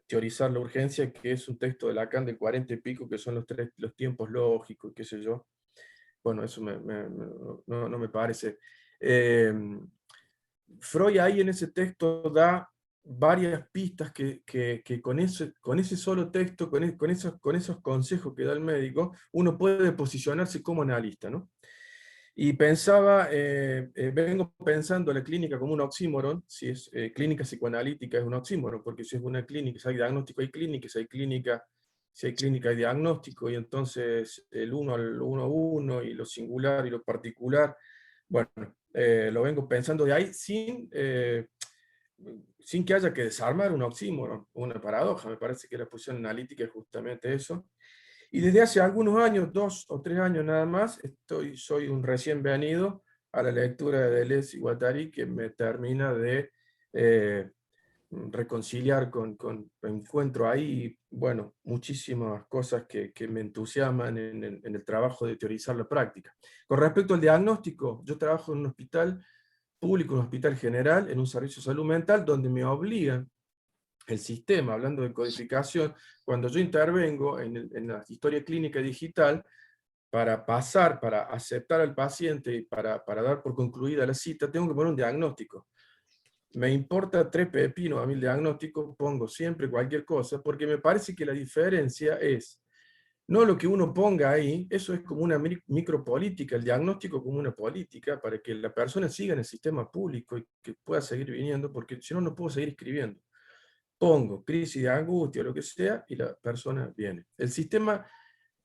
teorizar la urgencia, que es un texto de Lacan del 40 y pico, que son los tiempos lógicos, qué sé yo. Bueno, eso no me parece. Freud ahí en ese texto da varias pistas que con ese solo texto, con esos consejos que da el médico, uno puede posicionarse como analista, ¿no? Y pensaba, vengo pensando la clínica como un oxímoron. Si es clínica psicoanalítica es un oxímoron, porque si es una clínica, si hay diagnóstico hay clínica, si hay clínica hay diagnóstico, y entonces el uno al uno y lo singular y lo particular. Bueno, lo vengo pensando de ahí sin que haya que desarmar un oxímoron, una paradoja. Me parece que la posición analítica es justamente eso. Y desde hace algunos años, 2 o 3 años nada más, soy un recién venido a la lectura de Deleuze y Guattari, que me termina de reconciliar encuentro ahí, bueno, muchísimas cosas que me entusiasman en el trabajo de teorizar la práctica. Con respecto al diagnóstico, yo trabajo en un hospital público, en un hospital general, en un servicio de salud mental, donde me obligan el sistema, hablando de codificación, cuando yo intervengo en la historia clínica digital, para aceptar al paciente y para dar por concluida la cita, tengo que poner un diagnóstico. Me importa 3 pepinos a mí el diagnóstico, pongo siempre cualquier cosa, porque me parece que la diferencia es, no lo que uno ponga ahí, eso es como una micropolítica, el diagnóstico como una política, para que la persona siga en el sistema público y que pueda seguir viniendo, porque si no, no puedo seguir escribiendo. Pongo crisis de angustia o lo que sea, y la persona viene. El sistema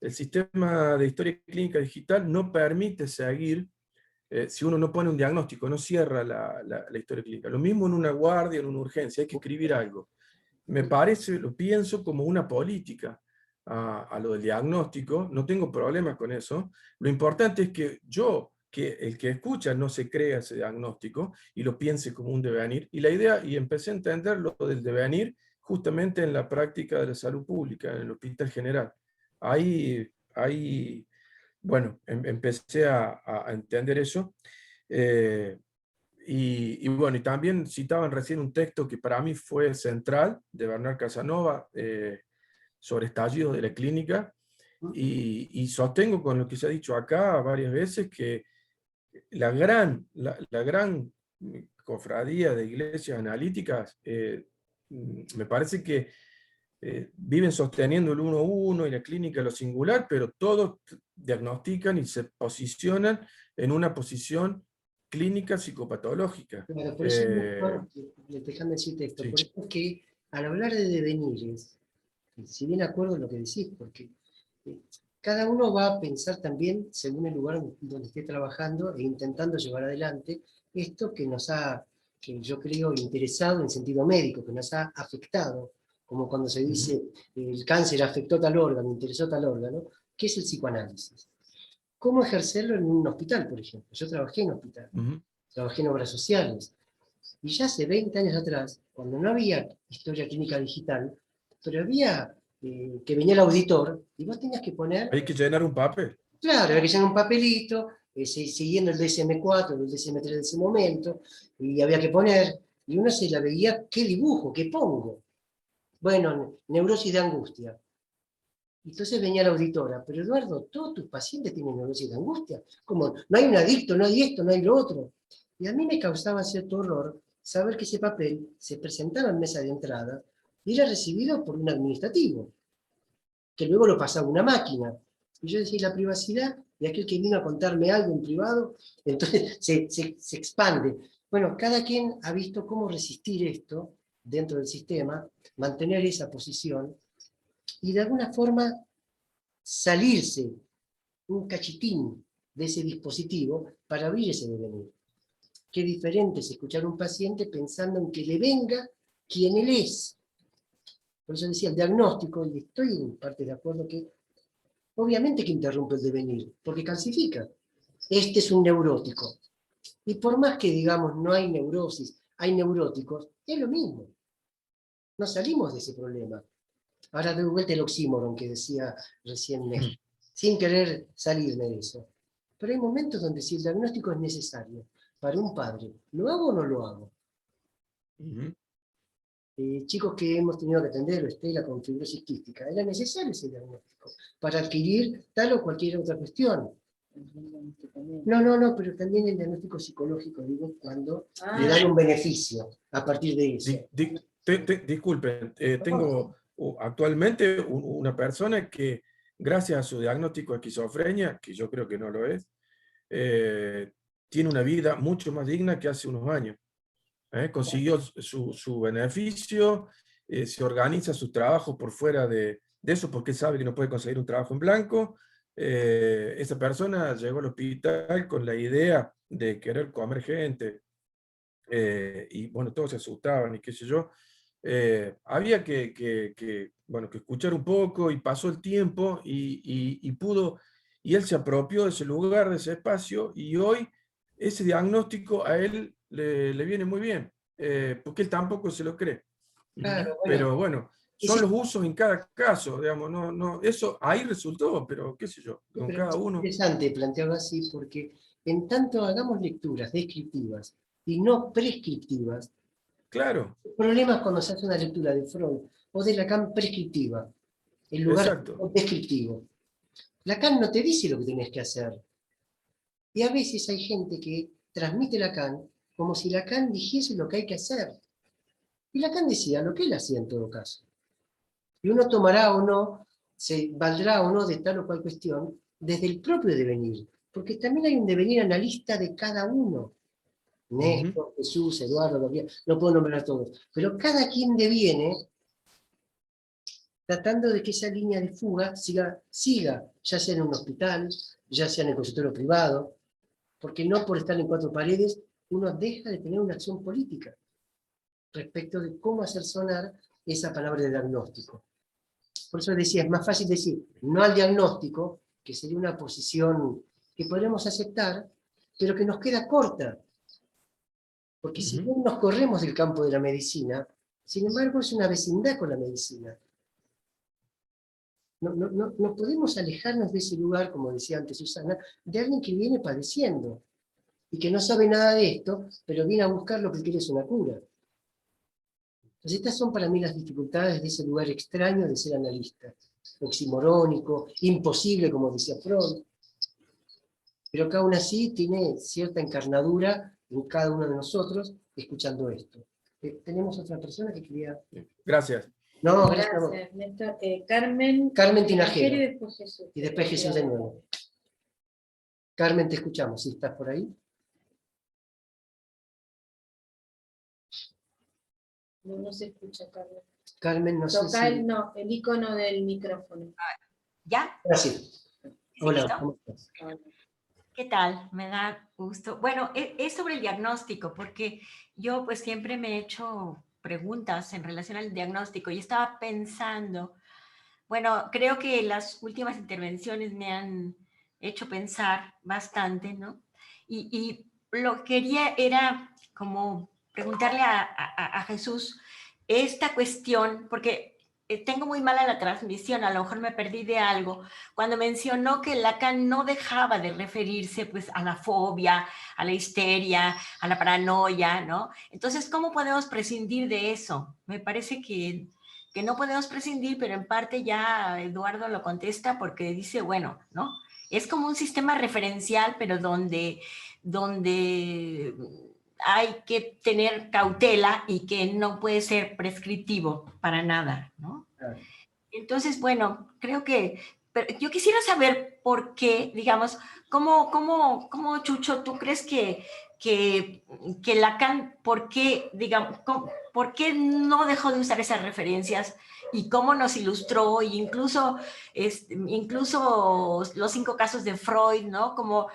de historia clínica digital no permite seguir, si uno no pone un diagnóstico, no cierra la historia clínica. Lo mismo en una guardia, en una urgencia, hay que escribir algo. Me parece, lo pienso como una política a lo del diagnóstico, no tengo problemas con eso. Lo importante es que el que escucha no se crea ese diagnóstico y lo piense como un devenir. Y la idea, y empecé a entender lo del devenir justamente en la práctica de la salud pública, en el Hospital General. Ahí bueno, empecé a entender eso. Y bueno, y también citaban recién un texto que para mí fue central, de Bernard Casanova, sobre estallido de la clínica, y sostengo con lo que se ha dicho acá varias veces que la gran cofradía de iglesias analíticas, me parece que viven sosteniendo el 1-1 y la clínica lo singular, pero todos diagnostican y se posicionan en una posición clínica psicopatológica. Claro, por eso, déjame decirte esto, Sí. por eso es que al hablar de devenires, si bien acuerdo lo que decís, porque cada uno va a pensar también según el lugar donde esté trabajando e intentando llevar adelante esto que yo creo, interesado en sentido médico, que nos ha afectado, como cuando se dice el cáncer afectó tal órgano, interesó tal órgano, que es el psicoanálisis. ¿Cómo ejercerlo en un hospital, por ejemplo? Yo trabajé en hospital, trabajé en obras sociales, y ya hace 20 años atrás, cuando no había historia clínica digital, pero había que venía el auditor, y vos tenías que poner... Hay que llenar un papel. Claro, había que llenar un papelito, siguiendo el DSM-4, el DSM-3 de ese momento, y había que poner, y uno se la veía, ¿qué dibujo? ¿Qué pongo? Bueno, neurosis de angustia. Entonces venía la auditora, pero Eduardo, todos tus pacientes tienen neurosis de angustia. Como, no hay un adicto, no hay esto, no hay lo otro. Y a mí me causaba cierto horror saber que ese papel se presentaba en mesa de entrada y era recibido por un administrativo, que luego lo pasaba a una máquina. Y yo decía, la privacidad de aquel que vino a contarme algo en privado, entonces se expande. Bueno, cada quien ha visto cómo resistir esto dentro del sistema, mantener esa posición, y de alguna forma salirse un cachitín de ese dispositivo para abrir ese devenir. Qué diferente es escuchar a un paciente pensando en que le venga quien él es. Por eso decía el diagnóstico, y estoy en parte de acuerdo que obviamente que interrumpe el devenir, porque calcifica. Este es un neurótico. Y por más que digamos no hay neurosis, hay neuróticos, es lo mismo. No salimos de ese problema. Ahora doy vuelta el oxímoron que decía recién Néstor, sin querer salirme de eso. Pero hay momentos donde si el diagnóstico es necesario para un padre, ¿lo hago o no lo hago? Chicos que hemos tenido que atender, Estela con fibrosis quística, era necesario ese diagnóstico para adquirir tal o cualquier otra cuestión. No, pero también el diagnóstico psicológico, digo, cuando le dan un beneficio a partir de eso. Disculpen, tengo actualmente una persona que, gracias a su diagnóstico de esquizofrenia, que yo creo que no lo es, tiene una vida mucho más digna que hace unos años. Consiguió su beneficio, se organiza su trabajo por fuera de eso, porque sabe que no puede conseguir un trabajo en blanco. Esa persona llegó al hospital con la idea de querer comer gente, y bueno, todos se asustaban y qué sé yo. Había que escuchar un poco, y pasó el tiempo y pudo, y él se apropió de ese lugar, de ese espacio, y hoy ese diagnóstico a él le viene muy bien, porque él tampoco se lo cree. Claro, pero bueno, son los usos en cada caso, digamos, eso ahí resultó, pero qué sé yo, con cada uno. Es interesante plantearlo así, porque en tanto hagamos lecturas descriptivas y no prescriptivas. Claro. El problema es cuando se hace una lectura de Freud o de Lacan prescriptiva, en lugar de descriptivo. Lacan no te dice lo que tenés que hacer. Y a veces hay gente que transmite Lacan como si Lacan dijese lo que hay que hacer. Y Lacan decía lo que él hacía en todo caso. Y uno tomará o no, se valdrá o no de tal o cual cuestión desde el propio devenir. Porque también hay un devenir analista de cada uno. Néstor, Jesús, Eduardo, Gabriel, no puedo nombrar a todos. Pero cada quien deviene tratando de que esa línea de fuga siga, ya sea en un hospital, ya sea en el consultorio privado, porque no por estar en cuatro paredes uno deja de tener una acción política respecto de cómo hacer sonar esa palabra de diagnóstico. Por eso decía, es más fácil decir no al diagnóstico, que sería una posición que podremos aceptar, pero que nos queda corta. Porque si bien nos corremos del campo de la medicina, sin embargo es una vecindad con la medicina. No podemos alejarnos de ese lugar, como decía antes Susana, de alguien que viene padeciendo y que no sabe nada de esto, pero viene a buscar lo que quiere es una cura. Entonces estas son para mí las dificultades de ese lugar extraño de ser analista, oximorónico, imposible, como decía Freud, pero que aún así tiene cierta encarnadura en cada uno de nosotros escuchando esto. Tenemos otra persona que quería... Gracias. No, gracias, Néstor. Carmen Tinajero. Y después Jesús. Y después Jesús de nuevo. Carmen, te escuchamos, ¿sí estás por ahí? No se escucha, Carmen. Carmen, no sé Toca si... el icono del micrófono. ¿Ya? Gracias. Hola, ¿listo? ¿cómo estás? ¿Qué tal? Me da gusto. Bueno, es sobre el diagnóstico, porque yo pues siempre me he hecho preguntas en relación al diagnóstico y estaba pensando, bueno, creo que las últimas intervenciones me han hecho pensar bastante, ¿no? Y lo que quería era como preguntarle a Jesús esta cuestión, porque tengo muy mala la transmisión, a lo mejor me perdí de algo, cuando mencionó que Lacan no dejaba de referirse pues a la fobia, a la histeria, a la paranoia, ¿no? Entonces, ¿cómo podemos prescindir de eso? Me parece que no podemos prescindir, pero en parte ya Eduardo lo contesta porque dice, bueno, ¿no? Es como un sistema referencial, pero donde hay que tener cautela y que no puede ser prescriptivo para nada, ¿no? Claro. Entonces, bueno, creo que pero yo quisiera saber por qué, digamos, ¿cómo Chucho, tú crees que Lacan, por qué, digamos, por qué no dejó de usar esas referencias y cómo nos ilustró, e incluso los 5 casos de Freud, ¿no? Como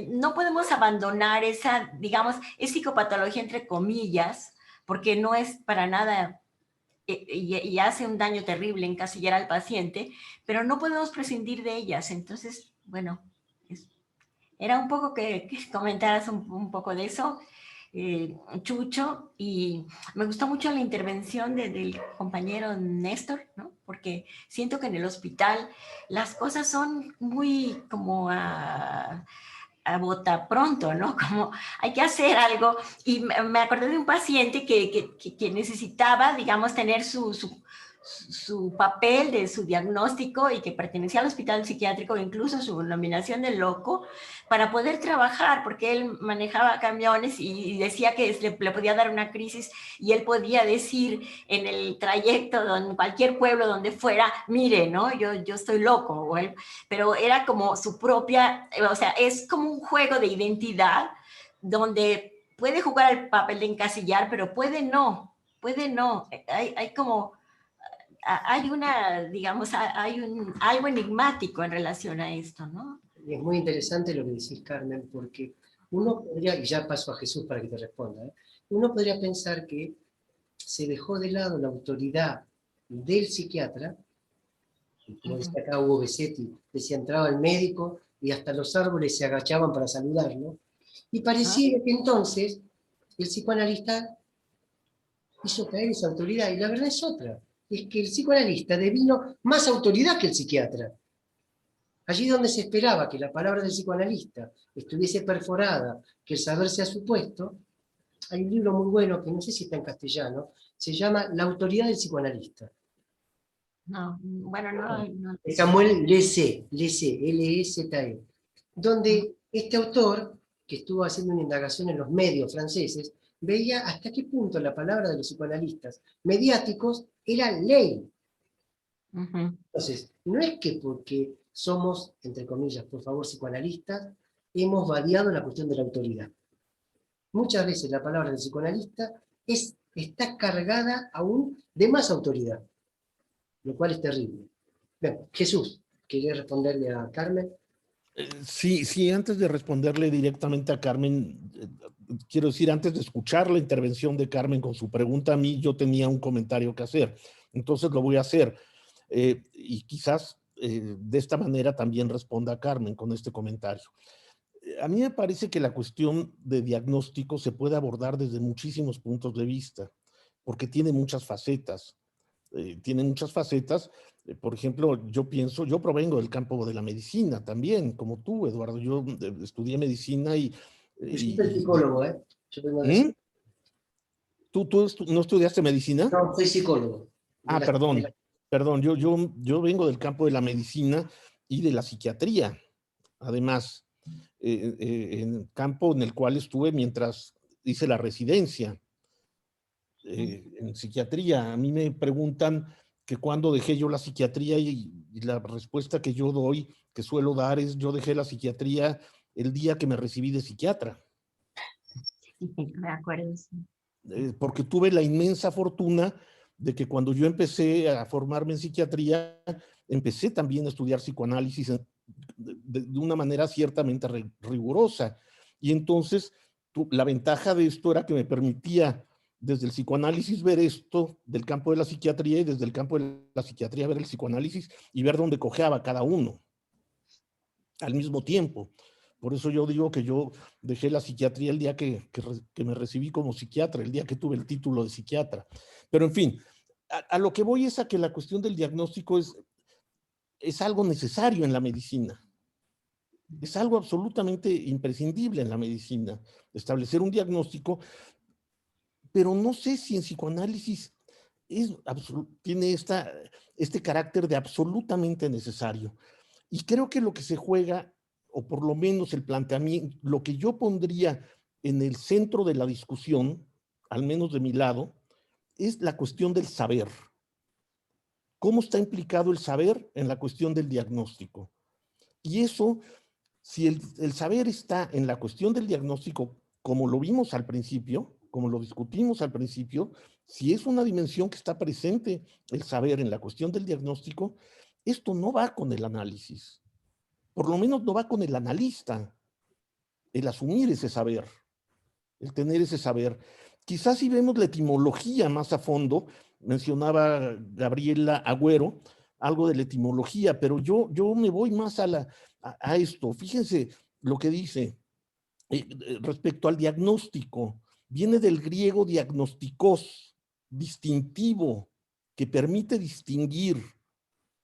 no podemos abandonar esa, digamos, es psicopatología entre comillas, porque no es para nada y hace un daño terrible encasillar al paciente, pero no podemos prescindir de ellas. Entonces, bueno, era un poco que comentaras un poco de eso, Chucho, y me gustó mucho la intervención del compañero Néstor, ¿no? Porque siento que en el hospital las cosas son muy como a bota pronto, ¿no? Como hay que hacer algo. Y me acordé de un paciente que necesitaba, digamos, tener su papel de su diagnóstico y que pertenecía al hospital psiquiátrico, incluso su nominación de loco, para poder trabajar, porque él manejaba camiones y decía que le podía dar una crisis y él podía decir en el trayecto, en cualquier pueblo donde fuera, mire, ¿no? Yo estoy loco, pero era como su propia, o sea, es como un juego de identidad donde puede jugar el papel de encasillar, pero puede no, hay como... Hay una, digamos, algo enigmático en relación a esto, ¿no? Es muy interesante lo que decís, Carmen, porque uno podría, y ya paso a Jesús para que te responda, uno podría pensar que se dejó de lado la autoridad del psiquiatra, como dice acá Hugo Besetti, decía, entraba el médico y hasta los árboles se agachaban para saludarlo, y pareciera que entonces el psicoanalista hizo caer esa autoridad, y la verdad es otra. Es que el psicoanalista devino más autoridad que el psiquiatra. Allí donde se esperaba que la palabra del psicoanalista estuviese perforada, que el saber sea supuesto, hay un libro muy bueno que no sé si está en castellano, se llama La autoridad del psicoanalista. No, bueno, no. Samuel Lessé, L-E-Z-E, donde este autor, que estuvo haciendo una indagación en los medios franceses, veía hasta qué punto la palabra de los psicoanalistas mediáticos era ley. Entonces, no es que porque somos, entre comillas, por favor, psicoanalistas, hemos variado la cuestión de la autoridad. Muchas veces la palabra del psicoanalista está cargada aún de más autoridad, lo cual es terrible. Bien, Jesús, ¿querés responderle a Carmen? Sí, antes de responderle directamente a Carmen, quiero decir, antes de escuchar la intervención de Carmen con su pregunta a mí, yo tenía un comentario que hacer. Entonces lo voy a hacer. Y quizás de esta manera también responda a Carmen con este comentario. A mí me parece que la cuestión de diagnóstico se puede abordar desde muchísimos puntos de vista, porque tiene muchas facetas. Por ejemplo, yo provengo del campo de la medicina también, como tú, Eduardo. Yo estudié medicina y... Yo soy psicólogo, ¿eh? Yo vengo de... ¿Tú no estudiaste medicina? No, soy psicólogo. Perdón, yo vengo del campo de la medicina y de la psiquiatría, además, en campo en el cual estuve mientras hice la residencia en psiquiatría. A mí me preguntan que cuándo dejé yo la psiquiatría y la respuesta que yo doy, que suelo dar, es yo dejé la psiquiatría el día que me recibí de psiquiatra. Sí, me acuerdo. Porque tuve la inmensa fortuna de que cuando yo empecé a formarme en psiquiatría, empecé también a estudiar psicoanálisis de una manera ciertamente rigurosa. Y entonces la ventaja de esto era que me permitía desde el psicoanálisis ver esto del campo de la psiquiatría y desde el campo de la psiquiatría ver el psicoanálisis y ver dónde cojeaba cada uno al mismo tiempo. Por eso yo digo que yo dejé la psiquiatría el día que me recibí como psiquiatra, el día que tuve el título de psiquiatra. Pero en fin, a lo que voy es a que la cuestión del diagnóstico es algo necesario en la medicina. Es algo absolutamente imprescindible en la medicina, establecer un diagnóstico, pero no sé si en psicoanálisis tiene este carácter de absolutamente necesario. Y creo que lo que se juega, o por lo menos el planteamiento, lo que yo pondría en el centro de la discusión, al menos de mi lado, es la cuestión del saber. ¿Cómo está implicado el saber en la cuestión del diagnóstico? Y eso, si el saber está en la cuestión del diagnóstico, como lo vimos al principio, como lo discutimos al principio, si es una dimensión que está presente el saber en la cuestión del diagnóstico, esto no va con el análisis. Por lo menos no va con el analista, el asumir ese saber, el tener ese saber. Quizás si vemos la etimología más a fondo, mencionaba Gabriela Agüero, algo de la etimología, pero yo me voy más a esto. Fíjense lo que dice respecto al diagnóstico. Viene del griego diagnostikos, distintivo, que permite distinguir,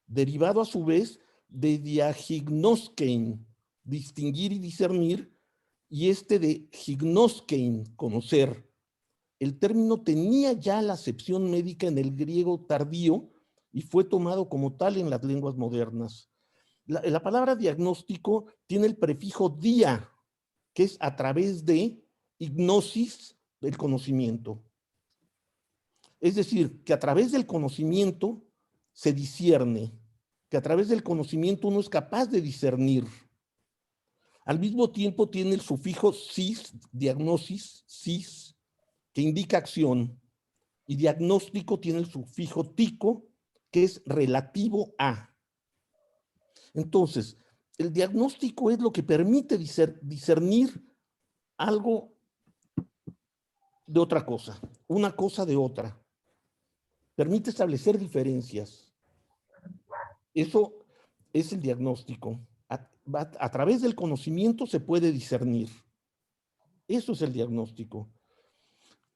derivado a su vez de diagnoskein, distinguir y discernir, y de gignoskein, conocer. El término tenía ya la acepción médica en el griego tardío y fue tomado como tal en las lenguas modernas. La palabra diagnóstico tiene el prefijo dia, que es a través de gnosis, del conocimiento. Es decir, que a través del conocimiento se discierne, que a través del conocimiento uno es capaz de discernir. Al mismo tiempo tiene el sufijo sis, diagnosis, sis, que indica acción, y diagnóstico tiene el sufijo tico, que es relativo a. Entonces, el diagnóstico es lo que permite discernir algo de otra cosa, una cosa de otra. Permite establecer diferencias. Eso es el diagnóstico. A través del conocimiento se puede discernir. Eso es el diagnóstico.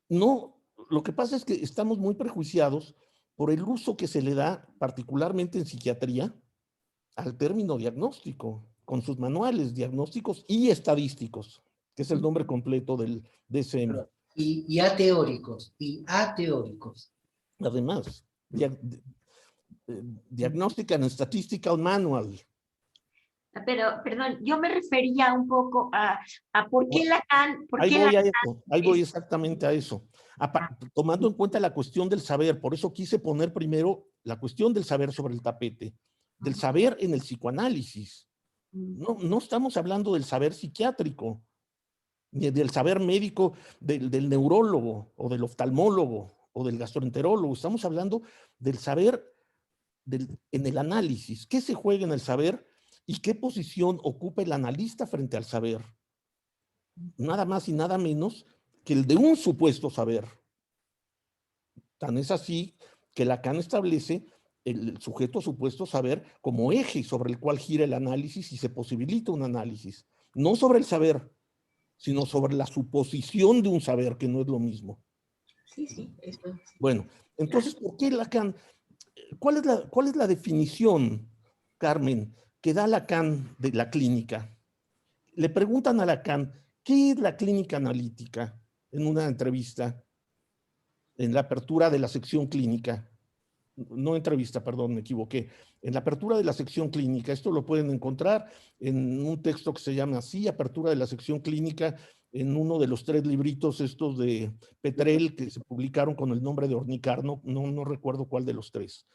No, lo que pasa es que estamos muy prejuiciados por el uso que se le da, particularmente en psiquiatría, al término diagnóstico, con sus manuales diagnósticos y estadísticos, que es el nombre completo del DSM. Y ateóricos, y ateóricos. Además, Diagnostic and Statistical Manual. Pero, perdón, yo me refería un poco a por qué Lacan... Ahí voy exactamente a eso. Tomando en cuenta la cuestión del saber, por eso quise poner primero la cuestión del saber sobre el tapete, del saber en el psicoanálisis. No estamos hablando del saber psiquiátrico, ni del saber médico del neurólogo, o del oftalmólogo, o del gastroenterólogo. Estamos hablando del saber en el análisis. ¿Qué se juega en el saber? ¿Y qué posición ocupa el analista frente al saber? Nada más y nada menos que el de un supuesto saber. Tan es así que Lacan establece el sujeto supuesto saber como eje sobre el cual gira el análisis y se posibilita un análisis. No sobre el saber, sino sobre la suposición de un saber, que no es lo mismo. Sí, sí, eso. Bueno, entonces, ¿por qué Lacan? ¿Cuál es la definición, Carmen, que da Lacan de la clínica? Le preguntan a Lacan, ¿qué es la clínica analítica? En una entrevista, en la apertura de la sección clínica. No entrevista, perdón, me equivoqué. En la apertura de la sección clínica, esto lo pueden encontrar en un texto que se llama así, Apertura de la sección clínica, en uno de los 3 libritos estos de Petrel que se publicaron con el nombre de Ornicar, no recuerdo cuál de los 3.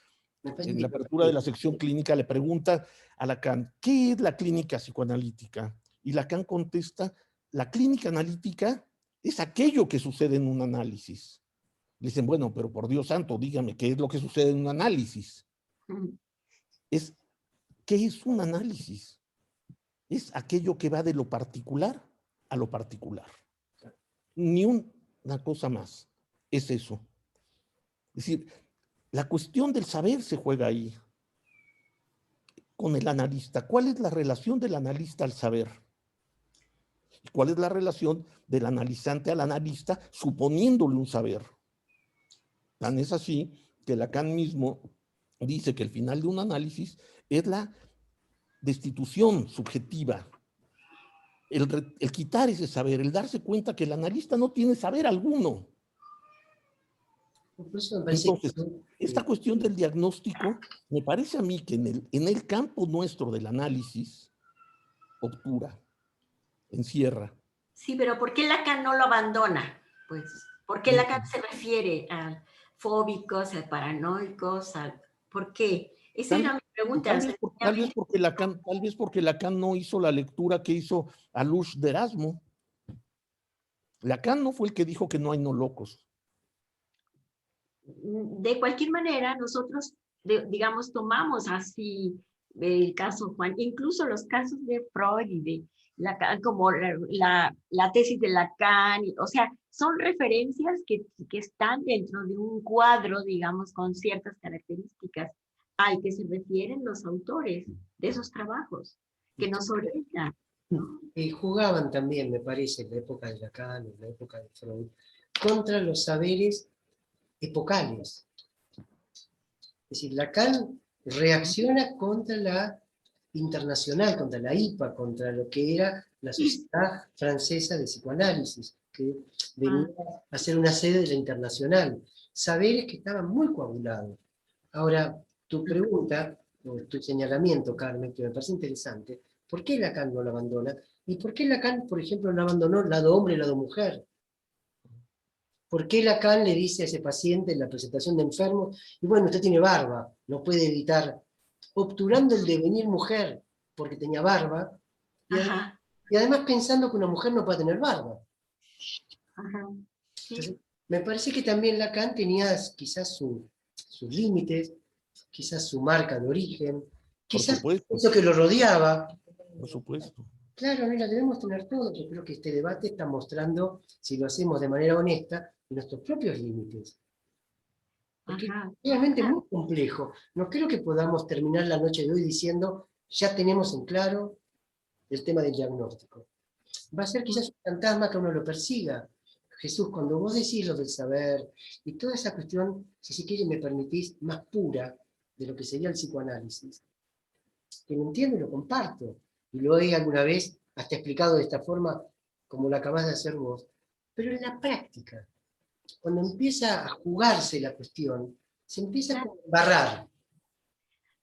En la apertura de la sección clínica le pregunta a Lacan, ¿qué es la clínica psicoanalítica? Y Lacan contesta, la clínica analítica es aquello que sucede en un análisis. Le dicen, bueno, pero por Dios santo, dígame, ¿qué es lo que sucede en un análisis? ¿Qué es un análisis? Es aquello que va de lo particular a lo particular. Ni una cosa más. Es eso. Es decir, la cuestión del saber se juega ahí, con el analista. ¿Cuál es la relación del analista al saber? ¿Cuál es la relación del analizante al analista, suponiéndole un saber? Tan es así que Lacan mismo dice que el final de un análisis es la destitución subjetiva, el quitar ese saber, el darse cuenta que el analista no tiene saber alguno. Entonces, esta cuestión del diagnóstico, me parece a mí que en el campo nuestro del análisis, obtura, encierra. Sí, pero ¿por qué Lacan no lo abandona? Pues, ¿por qué Lacan se refiere a fóbicos, a paranoicos? ¿Por qué? Esa era mi pregunta. Tal vez porque Lacan no hizo la lectura que hizo Alush de Erasmo. Lacan no fue el que dijo que no hay no locos. De cualquier manera, nosotros, digamos, tomamos así el caso Juan, incluso los casos de Freud y de Lacan, como la tesis de Lacan, o sea, son referencias que están dentro de un cuadro, digamos, con ciertas características al que se refieren los autores de esos trabajos, que nos orientan. Jugaban también, me parece, en la época de Lacan, en la época de Freud, contra los saberes epocales. Es decir, Lacan reacciona contra la internacional, contra la IPA, contra lo que era la Sociedad Francesa de Psicoanálisis, que venía a ser una sede de la internacional. Saberes que estaban muy coagulados. Ahora, tu pregunta, o tu señalamiento, Carmen, que me parece interesante, ¿por qué Lacan no lo abandona? ¿Y por qué Lacan, por ejemplo, no abandonó lado hombre y lado mujer? ¿Por qué Lacan le dice a ese paciente en la presentación de enfermo, y bueno, usted tiene barba, no puede evitar, obturando el devenir mujer porque tenía barba, y además pensando que una mujer no puede tener barba? Sí. Entonces, me parece que también Lacan tenía quizás sus límites, quizás su marca de origen, quizás eso que lo rodeaba. Por supuesto. Claro, no la debemos tener todo. Yo creo que este debate está mostrando, si lo hacemos de manera honesta, nuestros propios límites. Porque es realmente muy complejo. No creo que podamos terminar la noche de hoy diciendo, ya tenemos en claro el tema del diagnóstico. Va a ser quizás un fantasma que uno lo persiga. Jesús, cuando vos decís lo del saber, y toda esa cuestión, si quiere me permitís, más pura de lo que sería el psicoanálisis, que lo entiendo y lo comparto, y lo he alguna vez hasta explicado de esta forma, como lo acabás de hacer vos, Pero en la práctica, cuando empieza a jugarse la cuestión, se empieza a barrar.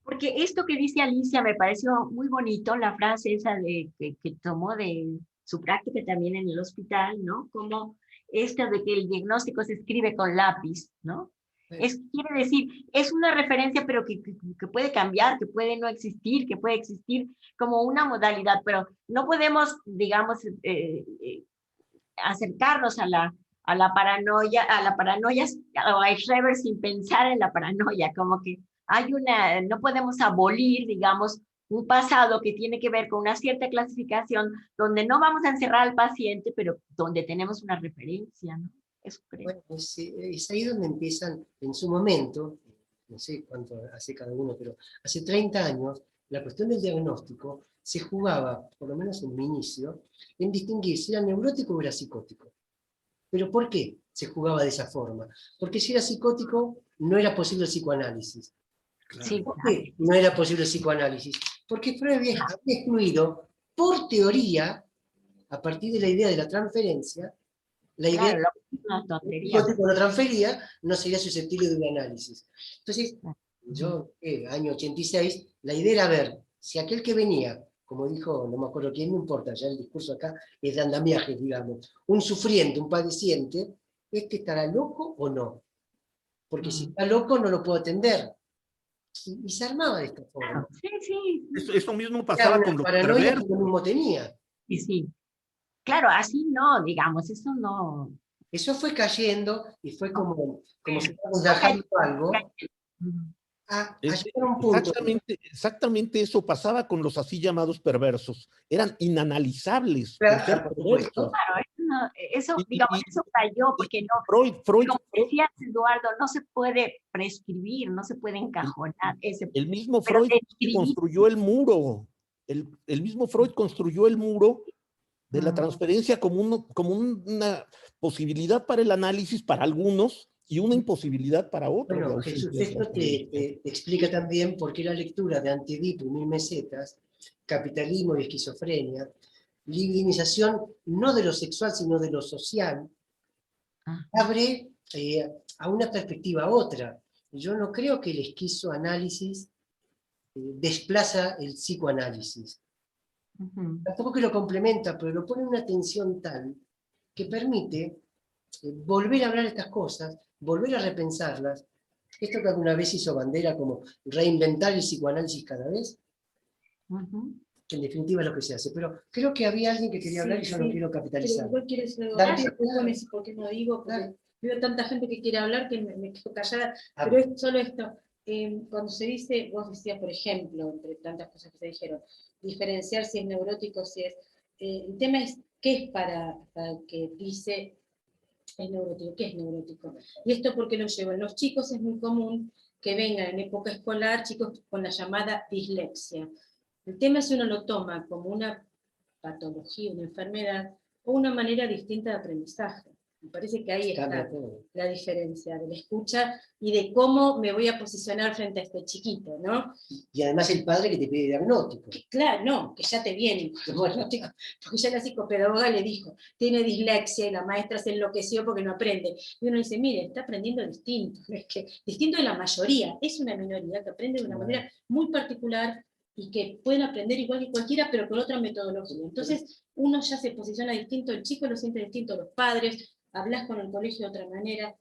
Porque esto que dice Alicia me pareció muy bonito, la frase esa que tomó de su práctica también en el hospital, ¿no? Como esta de que el diagnóstico se escribe con lápiz, ¿no? Quiere decir, es una referencia, pero que puede cambiar, que puede no existir, que puede existir como una modalidad, pero no podemos, digamos, acercarnos a la paranoia o a Schreber sin pensar en la paranoia, como que no podemos abolir, digamos, un pasado que tiene que ver con una cierta clasificación donde no vamos a encerrar al paciente, pero donde tenemos una referencia, ¿no? Eso creo. Bueno, es ahí donde empiezan, en su momento, no sé cuánto hace cada uno, pero hace 30 años, la cuestión del diagnóstico se jugaba, por lo menos en mi inicio, en distinguir si era neurótico o era psicótico. ¿Pero por qué se jugaba de esa forma? Porque si era psicótico, no era posible el psicoanálisis. Sí. ¿Por qué no era posible el psicoanálisis? Porque Freud había excluido, por teoría, a partir de la idea de la transferencia, la idea de que la transfería no sería susceptible de un análisis. Entonces, yo, año 86, la idea era ver si aquel que venía, como dijo, no me acuerdo quién, no importa, ya el discurso acá es de andamiaje, digamos, un sufriente, un padeciente, ¿este estará loco o no? Porque si está loco no lo puedo atender. Y se armaba de esta forma. Sí, sí. Eso mismo pasaba con los perversos. Que lo mismo tenía. Sí, sí. Claro, así no, digamos, eso no. Eso fue cayendo y fue como si estamos dejando algo a llegar a un punto. Exactamente eso pasaba con los así llamados perversos. Eran inanalizables. Claro, eso, digamos, eso cayó porque no. Freud, como decía Eduardo, no se puede prescribir, no se puede encajonar. El mismo Freud construyó el muro. El mismo Freud construyó el muro de la transferencia como una posibilidad para el análisis para algunos y una imposibilidad para otros. Bueno, Jesús, esto te explica también por qué la lectura de Anti-Edipo y 1000 mesetas, Capitalismo y Esquizofrenia, Livinización no de lo sexual, sino de lo social, abre a una perspectiva otra. Yo no creo que el esquizoanálisis desplaza el psicoanálisis. Tampoco que lo complementa, pero lo pone en una tensión tal que permite volver a hablar de estas cosas, volver a repensarlas. Esto que alguna vez hizo Bandera como reinventar el psicoanálisis cada vez, que en definitiva es lo que se hace. Pero creo que había alguien que quería hablar y yo no quiero capitalizar. Pero igual quiero decir algo. ¿Por qué no digo? Porque veo tanta gente que quiere hablar que me quedo callada. Pero es solo esto. Cuando se dice, vos decías, por ejemplo, entre tantas cosas que se dijeron, diferenciar si es neurótico, si es... el tema es, ¿qué es para el que dice es neurótico? ¿Qué es neurótico? Y esto porque lo llevan. Los chicos es muy común que vengan en época escolar chicos con la llamada dislexia. El tema es si uno lo toma como una patología, una enfermedad, o una manera distinta de aprendizaje. Me parece que ahí está la diferencia de la escucha y de cómo me voy a posicionar frente a este chiquito, ¿no? Y además el padre que te pide diagnóstico. Claro, no, que ya te viene, porque ya la psicopedagoga le dijo, tiene dislexia y la maestra se enloqueció porque no aprende. Y uno dice, mire, está aprendiendo distinto, es que distinto de la mayoría, es una minoría que aprende de una manera muy particular y que pueden aprender igual que cualquiera, pero con otra metodología. Entonces, uno ya se posiciona distinto, el chico lo siente distinto, los padres, hablas con el colegio de otra manera.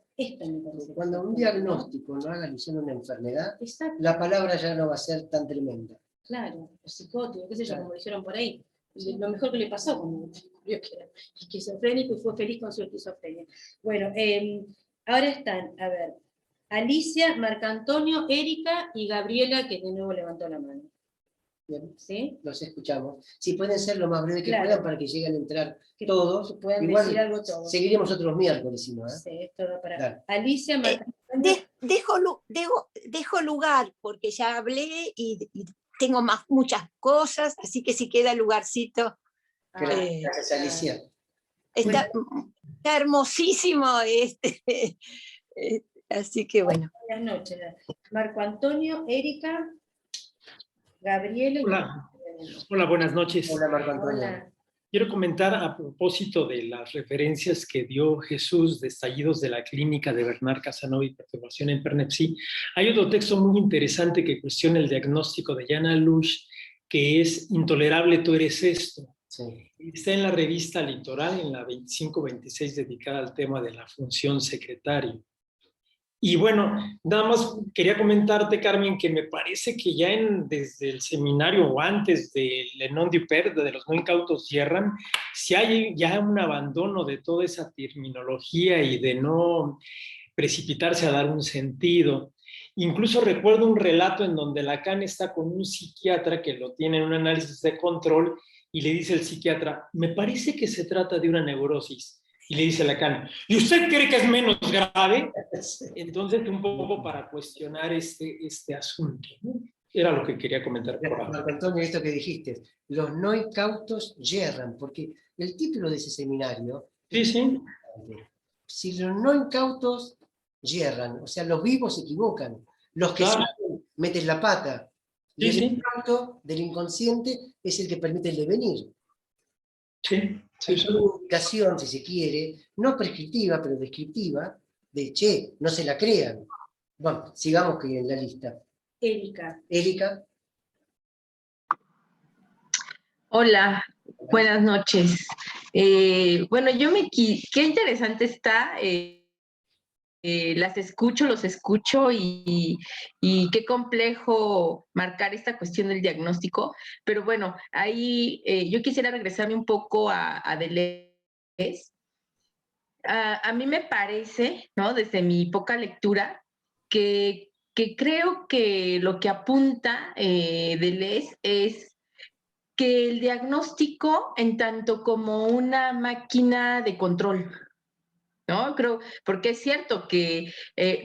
Cuando un diagnóstico no haga alusión a una enfermedad, la palabra ya no va a ser tan tremenda. Claro, o psicótico, qué sé yo, como dijeron por ahí. Lo mejor que le pasó cuando descubrió que era esquizofrénico y fue feliz con su esquizofrenia. Bueno, ahora están, a ver, Alicia, Marcantonio, Erika y Gabriela, que de nuevo levantó la mano. Bien, ¿sí? Los escuchamos. Si pueden ser lo más breve que puedan para que lleguen a entrar todos. Puedan decir algo todos. Seguiremos otros miércoles, si no. Sí, esto va para... Alicia, dejo lugar, porque ya hablé y tengo muchas cosas, así que si queda lugarcito. Gracias, Alicia. Está hermosísimo así que bueno. Buenas noches. Marco Antonio, Erika, Gabriela. Hola. Hola, buenas noches. Hola, Marco Antonio. Hola. Quiero comentar a propósito de las referencias que dio Jesús de estallidos de la clínica de Bernard Casanova y perturbación en Pernepsí. Hay otro texto muy interesante que cuestiona el diagnóstico de Jana Lush, que es Intolerable tú eres esto. Sí. Está en la revista Litoral, en la 25-26, dedicada al tema de la función secretaria. Y bueno, nada más quería comentarte, Carmen, que me parece que ya desde el seminario o antes de Le Non du Père, de los no incautos yerran, si hay ya un abandono de toda esa terminología y de no precipitarse a dar un sentido. Incluso recuerdo un relato en donde Lacan está con un psiquiatra que lo tiene en un análisis de control y le dice el psiquiatra, me parece que se trata de una neurosis. Y le dice Lacan, ¿y usted cree que es menos grave? Entonces, un poco para cuestionar este asunto, ¿no? Era lo que quería comentar por ahora. Marco Antonio, esto que dijiste, los no incautos yerran, porque el título de ese seminario... Sí, sí. Si los no incautos yerran, o sea, los vivos se equivocan, los que saben meten la pata, y el incauto del inconsciente es el que permite el devenir. Sí. Es una indicación, si se quiere, no prescriptiva, pero descriptiva, de, che, no se la crean. Bueno, sigamos que en la lista. Erika. Erika. Hola, buenas noches. Bueno, qué interesante está, las escucho, los escucho y qué complejo marcar esta cuestión del diagnóstico, pero bueno, ahí yo quisiera regresarme un poco a Deleuze. A mí me parece, ¿no? Desde mi poca lectura, que creo que lo que apunta Deleuze es que el diagnóstico en tanto como una máquina de control, ¿no? Creo, porque es cierto que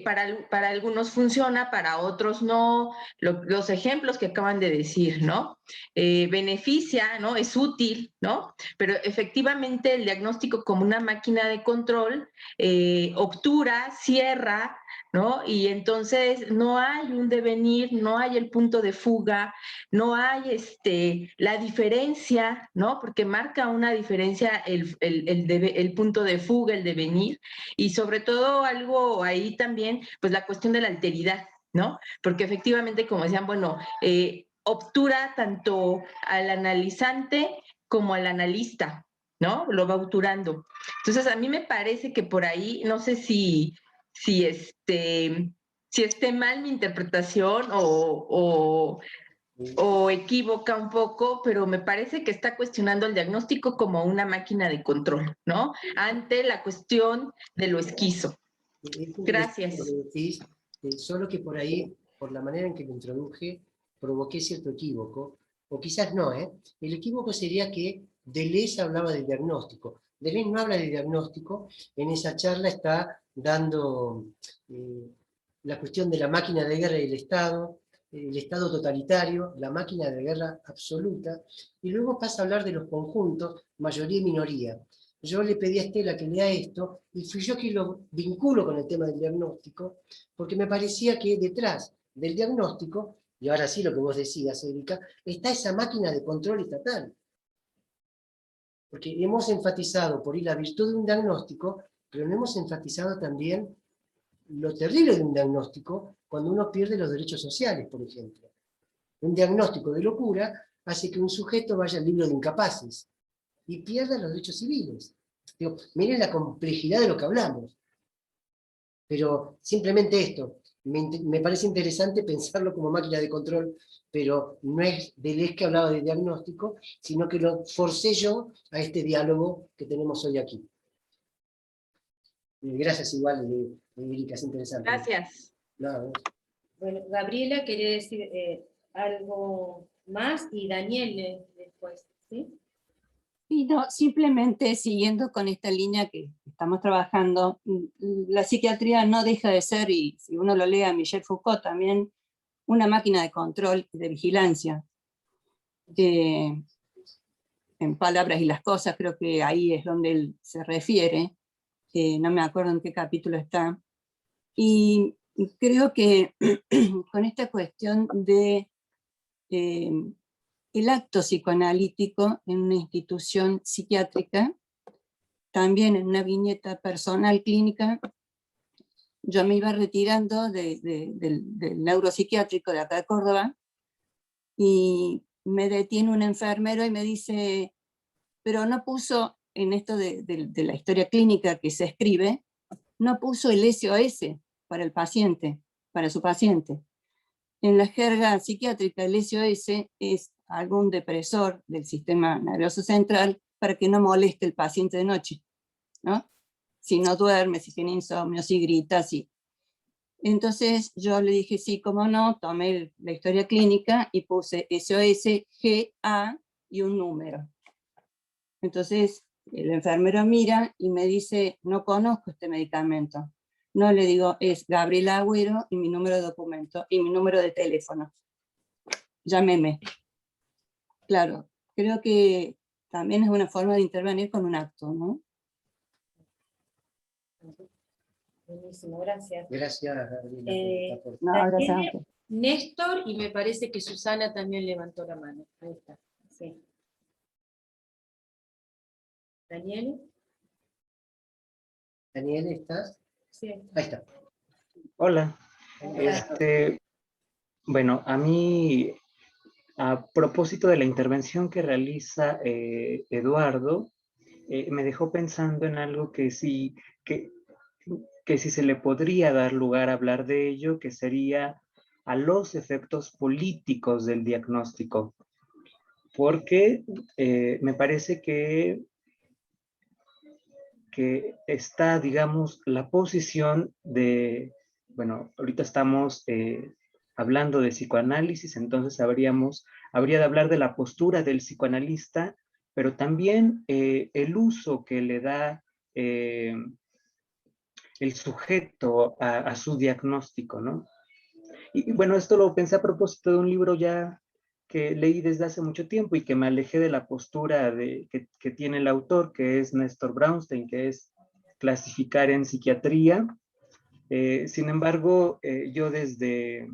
para algunos funciona, para otros no. Los ejemplos que acaban de decir, ¿no? Beneficia, ¿no? Es útil, ¿no? Pero efectivamente el diagnóstico como una máquina de control obtura, cierra, ¿no? Y entonces no hay un devenir, no hay el punto de fuga, no hay la diferencia, ¿no? Porque marca una diferencia el punto de fuga, el devenir, y sobre todo algo ahí también, pues la cuestión de la alteridad, ¿no? Porque efectivamente, como decían, bueno, obtura tanto al analizante como al analista, ¿no? Lo va obturando. Entonces, a mí me parece que por ahí, no sé si esté mal mi interpretación o equivoca un poco, pero me parece que está cuestionando el diagnóstico como una máquina de control, ¿no? Ante la cuestión de lo esquizo. Gracias. Solo que por ahí, por la manera en que lo introduje, provoqué cierto equívoco, o quizás no, ¿eh? El equívoco sería que Deleuze hablaba del diagnóstico. Deleuze no habla de diagnóstico, en esa charla está dando la cuestión de la máquina de guerra y el Estado totalitario, la máquina de guerra absoluta, y luego pasa a hablar de los conjuntos, mayoría y minoría. Yo le pedí a Estela que lea esto, y fui yo que lo vinculo con el tema del diagnóstico, porque me parecía que detrás del diagnóstico, y ahora sí lo que vos decías, Erika, está esa máquina de control estatal. Porque hemos enfatizado por ahí la virtud de un diagnóstico, pero no hemos enfatizado también lo terrible de un diagnóstico cuando uno pierde los derechos sociales, por ejemplo. Un diagnóstico de locura hace que un sujeto vaya al libro de incapaces y pierda los derechos civiles. Digo, miren la complejidad de lo que hablamos. Pero simplemente esto, me parece interesante pensarlo como máquina de control, pero no es Deleuze que hablaba de diagnóstico, sino que lo forcé yo a este diálogo que tenemos hoy aquí. Gracias igual, Erika, es interesante. Gracias. No. Bueno, Gabriela quería decir algo más y Daniel después, ¿sí? Y no, simplemente siguiendo con esta línea que estamos trabajando, la psiquiatría no deja de ser, y si uno lo lee a Michel Foucault también, una máquina de control y de vigilancia. En Palabras y las cosas, creo que ahí es donde él se refiere, no me acuerdo en qué capítulo está, y creo que con esta cuestión de el acto psicoanalítico en una institución psiquiátrica, también en una viñeta personal clínica. Yo me iba retirando del neuropsiquiátrico de acá de Córdoba, y me detiene un enfermero y me dice, pero no puso, en esto de la historia clínica que se escribe, no puso el SOS para el paciente, para su paciente. En la jerga psiquiátrica, el SOS es algún depresor del sistema nervioso central para que no moleste el paciente de noche, ¿no? Si no duerme, si tiene insomnio, si grita, si... Entonces yo le dije, sí, cómo no, tomé la historia clínica y puse SOS, GA y un número. Entonces el enfermero mira y me dice, no conozco este medicamento. No, le digo, es Gabriela Agüero y mi número de documento y mi número de teléfono. Llámeme. Claro, creo que también es una forma de intervenir con un acto, ¿no? Buenísimo, gracias. Gracias, Gabriela. No, gracias a usted. Néstor, y me parece que Susana también levantó la mano. Ahí está. Sí. Daniel. Daniel, ¿estás? Sí. Ahí está. Hola. Bueno, a mí, a propósito de la intervención que realiza Eduardo, me dejó pensando en algo que sí se le podría dar lugar a hablar de ello, que sería a los efectos políticos del diagnóstico. Porque me parece que está, digamos, la posición de, bueno, ahorita estamos hablando de psicoanálisis, entonces habría de hablar de la postura del psicoanalista, pero también el uso que le da el sujeto a su diagnóstico, ¿no? Y bueno, esto lo pensé a propósito de un libro ya que leí desde hace mucho tiempo y que me alejé de la postura que tiene el autor, que es Néstor Brownstein, que es clasificar en psiquiatría. Sin embargo, yo desde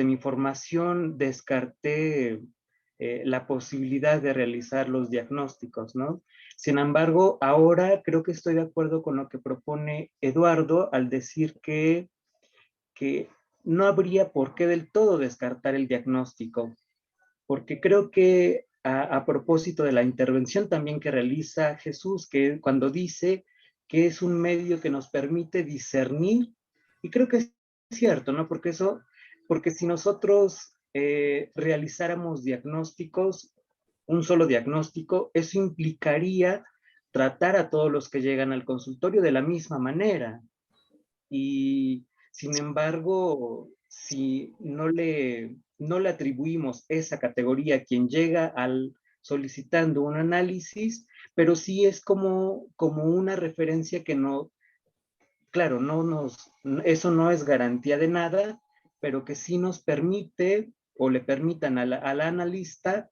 mi formación descarté la posibilidad de realizar los diagnósticos, ¿no? Sin embargo, ahora creo que estoy de acuerdo con lo que propone Eduardo al decir que no habría por qué del todo descartar el diagnóstico, porque creo que a propósito de la intervención también que realiza Jesús, que cuando dice que es un medio que nos permite discernir, y creo que es cierto, ¿no? Porque si nosotros realizáramos diagnósticos, un solo diagnóstico, eso implicaría tratar a todos los que llegan al consultorio de la misma manera. Y sin embargo, si no le atribuimos esa categoría a quien llega solicitando un análisis, pero sí es como una referencia que no, claro, eso no es garantía de nada, pero que sí nos permite o le permitan al analista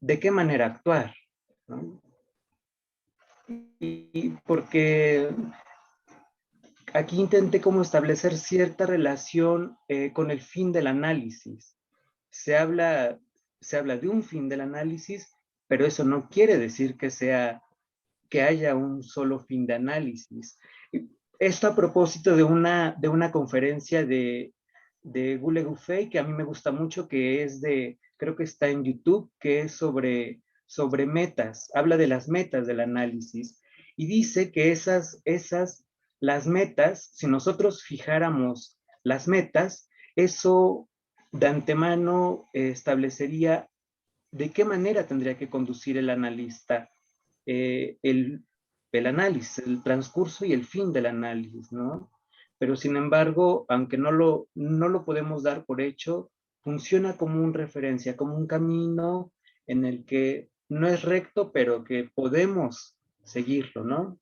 de qué manera actuar, ¿no? Y porque aquí intenté como establecer cierta relación con el fin del análisis. Se habla de un fin del análisis, pero eso no quiere decir que haya un solo fin de análisis. Esto a propósito de una conferencia de Gule Gufey, que a mí me gusta mucho, que es creo que está en YouTube, que es sobre metas, habla de las metas del análisis, y dice que las metas, si nosotros fijáramos las metas, eso de antemano establecería de qué manera tendría que conducir el analista el análisis, el transcurso y el fin del análisis, ¿no? Pero sin embargo, aunque no lo podemos dar por hecho, funciona como una referencia, como un camino en el que no es recto, pero que podemos seguirlo, ¿no?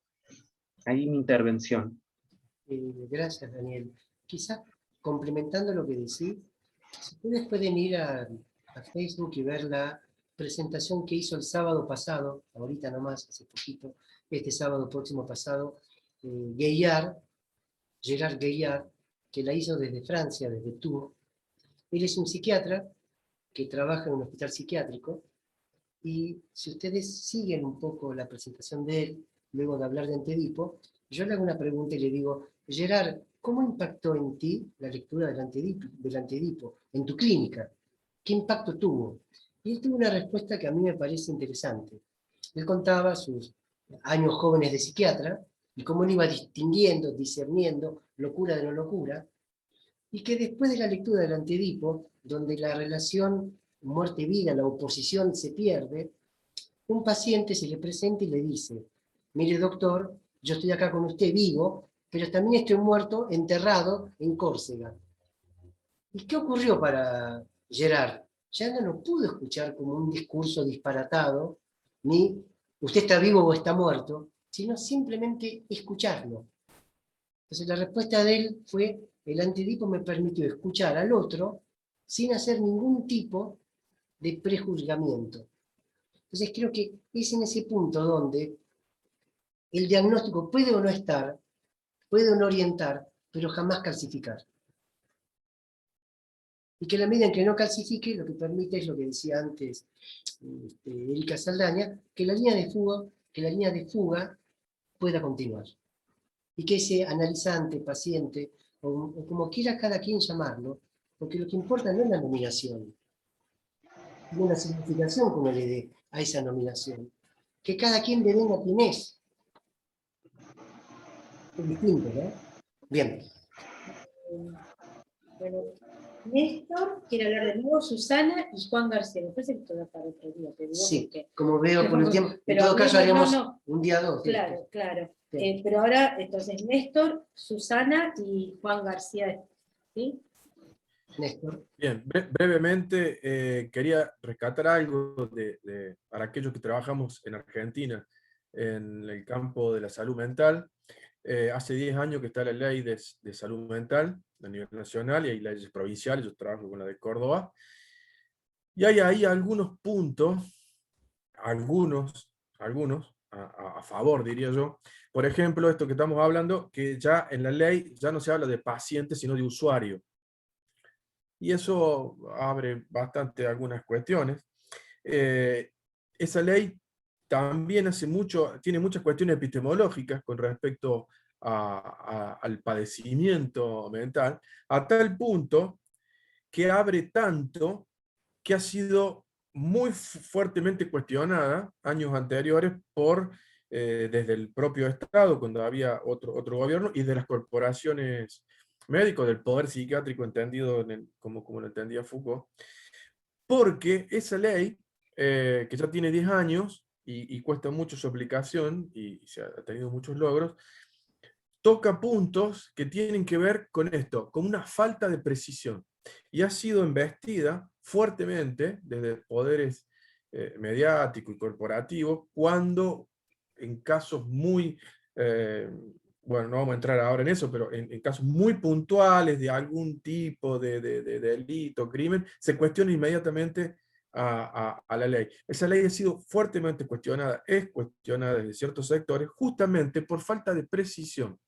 Ahí mi intervención. Gracias, Daniel. Quizás complementando lo que decís, ustedes pueden ir a Facebook y ver la presentación que hizo el sábado pasado, ahorita nomás, hace poquito, este sábado próximo pasado, Gerard Gaillard, que la hizo desde Francia, desde Tours. Él es un psiquiatra que trabaja en un hospital psiquiátrico, y si ustedes siguen un poco la presentación de él, luego de hablar de Antedipo, yo le hago una pregunta y le digo, Gerard, ¿cómo impactó en ti la lectura del Antedipo en tu clínica? ¿Qué impacto tuvo? Y él tuvo una respuesta que a mí me parece interesante. Él contaba sus años jóvenes de psiquiatra, y cómo él iba distinguiendo, discerniendo locura de no locura, y que después de la lectura del Antedipo, donde la relación muerte-vida, la oposición se pierde, un paciente se le presenta y le dice, mire doctor, yo estoy acá con usted vivo, pero también estoy muerto, enterrado en Córcega. ¿Y qué ocurrió para Gerard? Ya no lo pudo escuchar como un discurso disparatado, ni usted está vivo o está muerto, sino simplemente escucharlo. Entonces la respuesta de él fue, el Antedipo me permitió escuchar al otro sin hacer ningún tipo de prejuzgamiento. Entonces creo que es en ese punto donde el diagnóstico puede o no estar, puede o no orientar, pero jamás calcificar. Y que en la medida en que no calcifique, lo que permite es lo que decía antes Erika Saldaña, que la línea de fuga pueda continuar. Y que ese analizante, paciente, o como quiera cada quien llamarlo, porque lo que importa no es la nominación, sino la significación que uno le dé a esa nominación. Que cada quien devenga quien es. Es distinto, ¿no? Bien. Bueno, Néstor quiere hablar de nuevo, Susana y Juan García. Me parece que esto da para otro día. Te digo Sí, porque... como veo por el tiempo, en pero todo caso haremos no. un día 2. Claro, claro. Pero ahora, entonces, Néstor, Susana y Juan García. ¿Sí? Néstor. Bien, brevemente quería rescatar algo para aquellos que trabajamos en Argentina en el campo de la salud mental. Hace 10 años que está la ley de salud mental a nivel nacional y hay leyes provinciales, yo trabajo con la de Córdoba. Y hay ahí algunos puntos, algunos a favor, diría yo. Por ejemplo, esto que estamos hablando, que ya en la ley ya no se habla de paciente, sino de usuario. Y eso abre bastante algunas cuestiones. Esa ley también tiene muchas cuestiones epistemológicas con respecto al padecimiento mental, a tal punto que abre tanto que ha sido muy fuertemente cuestionada años anteriores desde el propio Estado, cuando había otro gobierno, y de las corporaciones médicos, del poder psiquiátrico entendido como lo entendía Foucault, porque esa ley, que ya tiene 10 años y cuesta mucho su aplicación, y se ha tenido muchos logros, toca puntos que tienen que ver con esto, con una falta de precisión, y ha sido embestida fuertemente desde poderes mediáticos y corporativos, cuando en casos muy, bueno, no vamos a entrar ahora en eso, pero en casos muy puntuales de algún tipo de delito, crimen, se cuestiona inmediatamente a la ley. Esa ley ha sido fuertemente cuestionada, es cuestionada desde ciertos sectores, justamente por falta de precisión.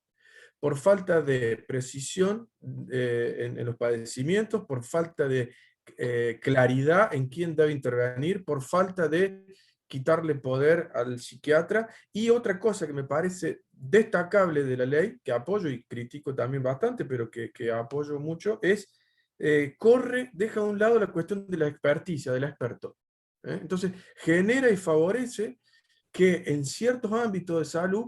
Por falta de precisión en los padecimientos, por falta de claridad en quién debe intervenir, por falta de quitarle poder al psiquiatra. Y otra cosa que me parece destacable de la ley, que apoyo y critico también bastante, pero que apoyo mucho, es deja a un lado la cuestión de la experticia, del experto. Entonces, genera y favorece que en ciertos ámbitos de salud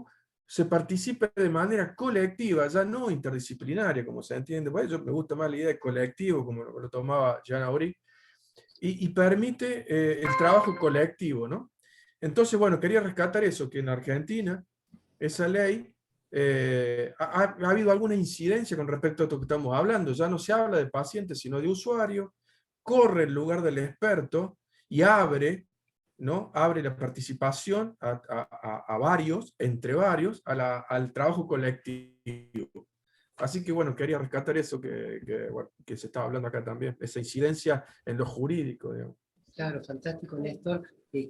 se participe de manera colectiva, ya no interdisciplinaria, como se entiende. Pues yo me gusta más la idea de colectivo, como lo tomaba Jean Auric, y permite el trabajo colectivo, ¿no? Entonces, bueno, quería rescatar eso, que en Argentina esa ley ha habido alguna incidencia con respecto a esto que estamos hablando. Ya no se habla de paciente, sino de usuario, corre en lugar del experto y abre la participación a varios, entre varios, al trabajo colectivo. Así que bueno, quería rescatar eso que se estaba hablando acá también, esa incidencia en lo jurídico, digamos. Claro, fantástico, Néstor.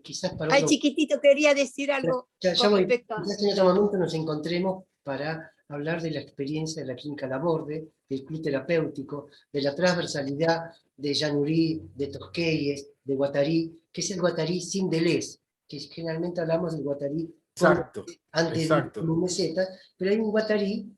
Quizás para Ay, chiquitito, quería decir algo con respecto a... Quizás en otro momento nos encontremos para hablar de la experiencia de la Clínica Laborde, del club terapéutico, de la transversalidad de Januri, de Tosquelles, de Guattari, que es el Guattari sin Deleuze, que generalmente hablamos del Guattari Exacto, antes exacto. de un meseta, pero hay un Guattari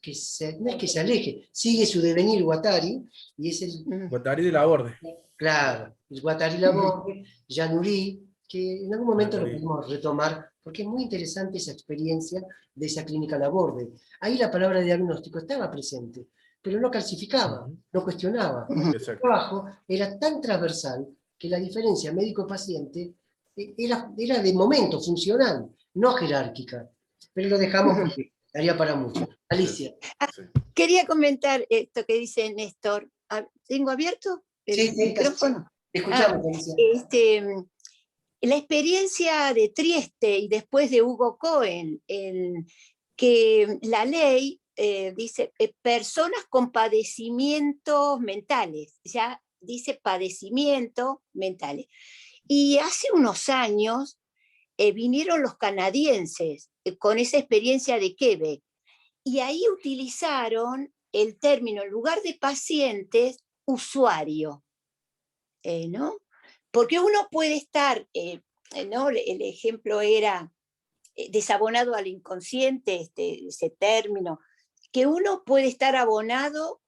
que no es que se aleje, sigue su devenir Guattari, y es el... Guattari de Laborde. Claro, el Guattari Laborde, Januri, que en algún momento lo podemos retomar, porque es muy interesante esa experiencia de esa clínica Laborde. Ahí la palabra diagnóstico estaba presente, pero no calcificaba, no cuestionaba. El trabajo era tan transversal que la diferencia médico-paciente era de momento, funcional, no jerárquica. Pero lo dejamos porque daría para mucho. Alicia. Quería comentar esto que dice Néstor. ¿Tengo abierto el micrófono? Te escuchamos, Alicia. La experiencia de Trieste y después de Hugo Cohen, que la ley dice personas con padecimientos mentales, ya dice padecimientos mentales. Y hace unos años vinieron los canadienses con esa experiencia de Quebec, y ahí utilizaron el término, en lugar de pacientes, usuario, ¿no? Porque uno puede estar, ¿no? El ejemplo era desabonado al inconsciente, ese término, que uno puede estar abonado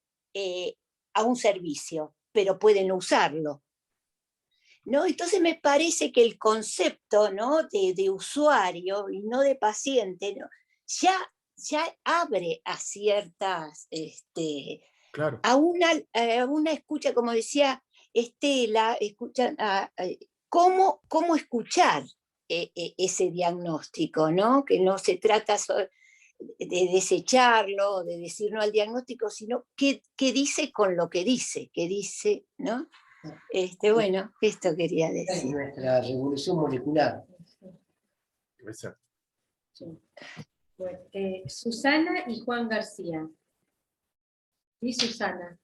a un servicio, pero puede no usarlo, ¿no? Entonces me parece que el concepto, ¿no? de usuario y no de paciente, ¿no? ya abre a ciertas, claro. a una escucha, como decía Estela, cómo escuchar ese diagnóstico, ¿no? Que no se trata de desecharlo, de decir no al diagnóstico, sino qué dice con lo que dice, ¿no? Bueno, esto quería decir. Es nuestra revolución molecular. Exacto. Bueno, Susana y Juan García. Sí, Susana.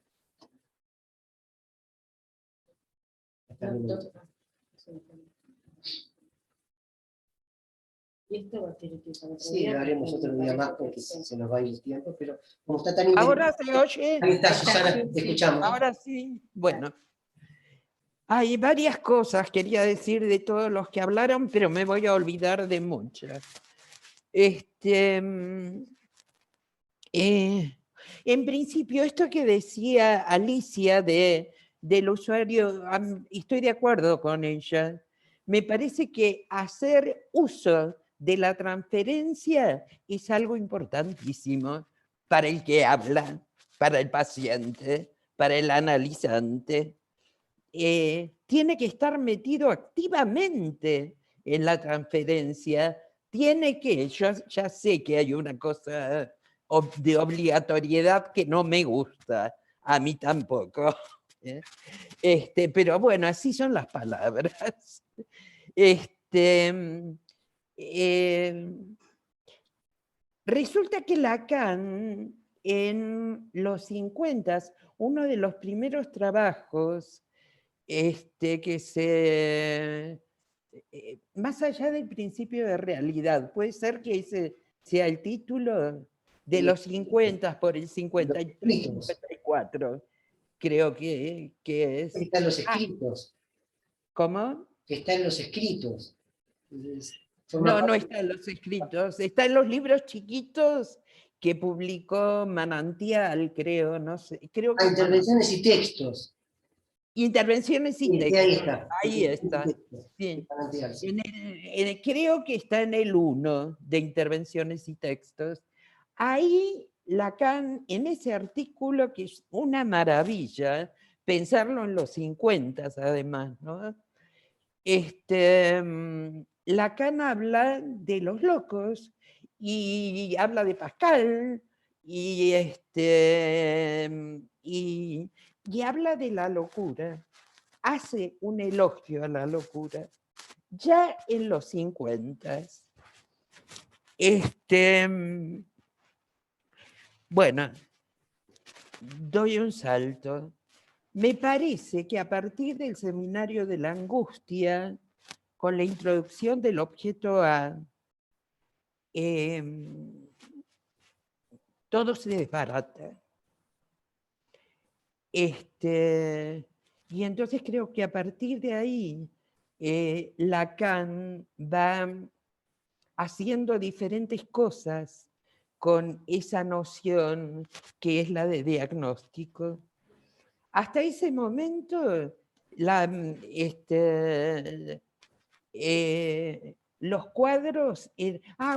Y esto va a tener que ir. Sí, lo haremos otro día más porque se nos va a ir el tiempo, pero como está tan ¿Ahora se oye? Ahí está, Susana, te escuchamos. Ahora sí, bueno. Hay varias cosas, quería decir de todos los que hablaron, pero me voy a olvidar de muchas. En principio, esto que decía Alicia del usuario, estoy de acuerdo con ella. Me parece que hacer uso de la transferencia es algo importantísimo para el que habla, para el paciente, para el analizante. Tiene que estar metido activamente en la transferencia. Tiene que, yo ya sé que hay una cosa de obligatoriedad que no me gusta, a mí tampoco. Pero bueno, así son las palabras. Resulta que Lacan, en los 50, uno de los primeros trabajos que más allá del principio de realidad, puede ser que ese sea el título de los 50 por el 53, 54, creo que es. Está en los escritos. ¿Cómo? Está en los escritos. No está en los escritos, está en los libros chiquitos que publicó Manantial, creo, no sé. Creo que intervenciones y textos. Intervenciones y textos. Ahí está. Sí. Creo que está en el 1 de intervenciones y textos. Ahí Lacan, en ese artículo, que es una maravilla, pensarlo en los 50 además, ¿no? Lacan habla de los locos y habla de Pascal y habla de la locura, hace un elogio a la locura, ya en los 50. Bueno, doy un salto. Me parece que a partir del seminario de la angustia, con la introducción del objeto A, todo se desbarata. Y entonces creo que a partir de ahí Lacan va haciendo diferentes cosas con esa noción que es la de diagnóstico. Hasta ese momento, los cuadros...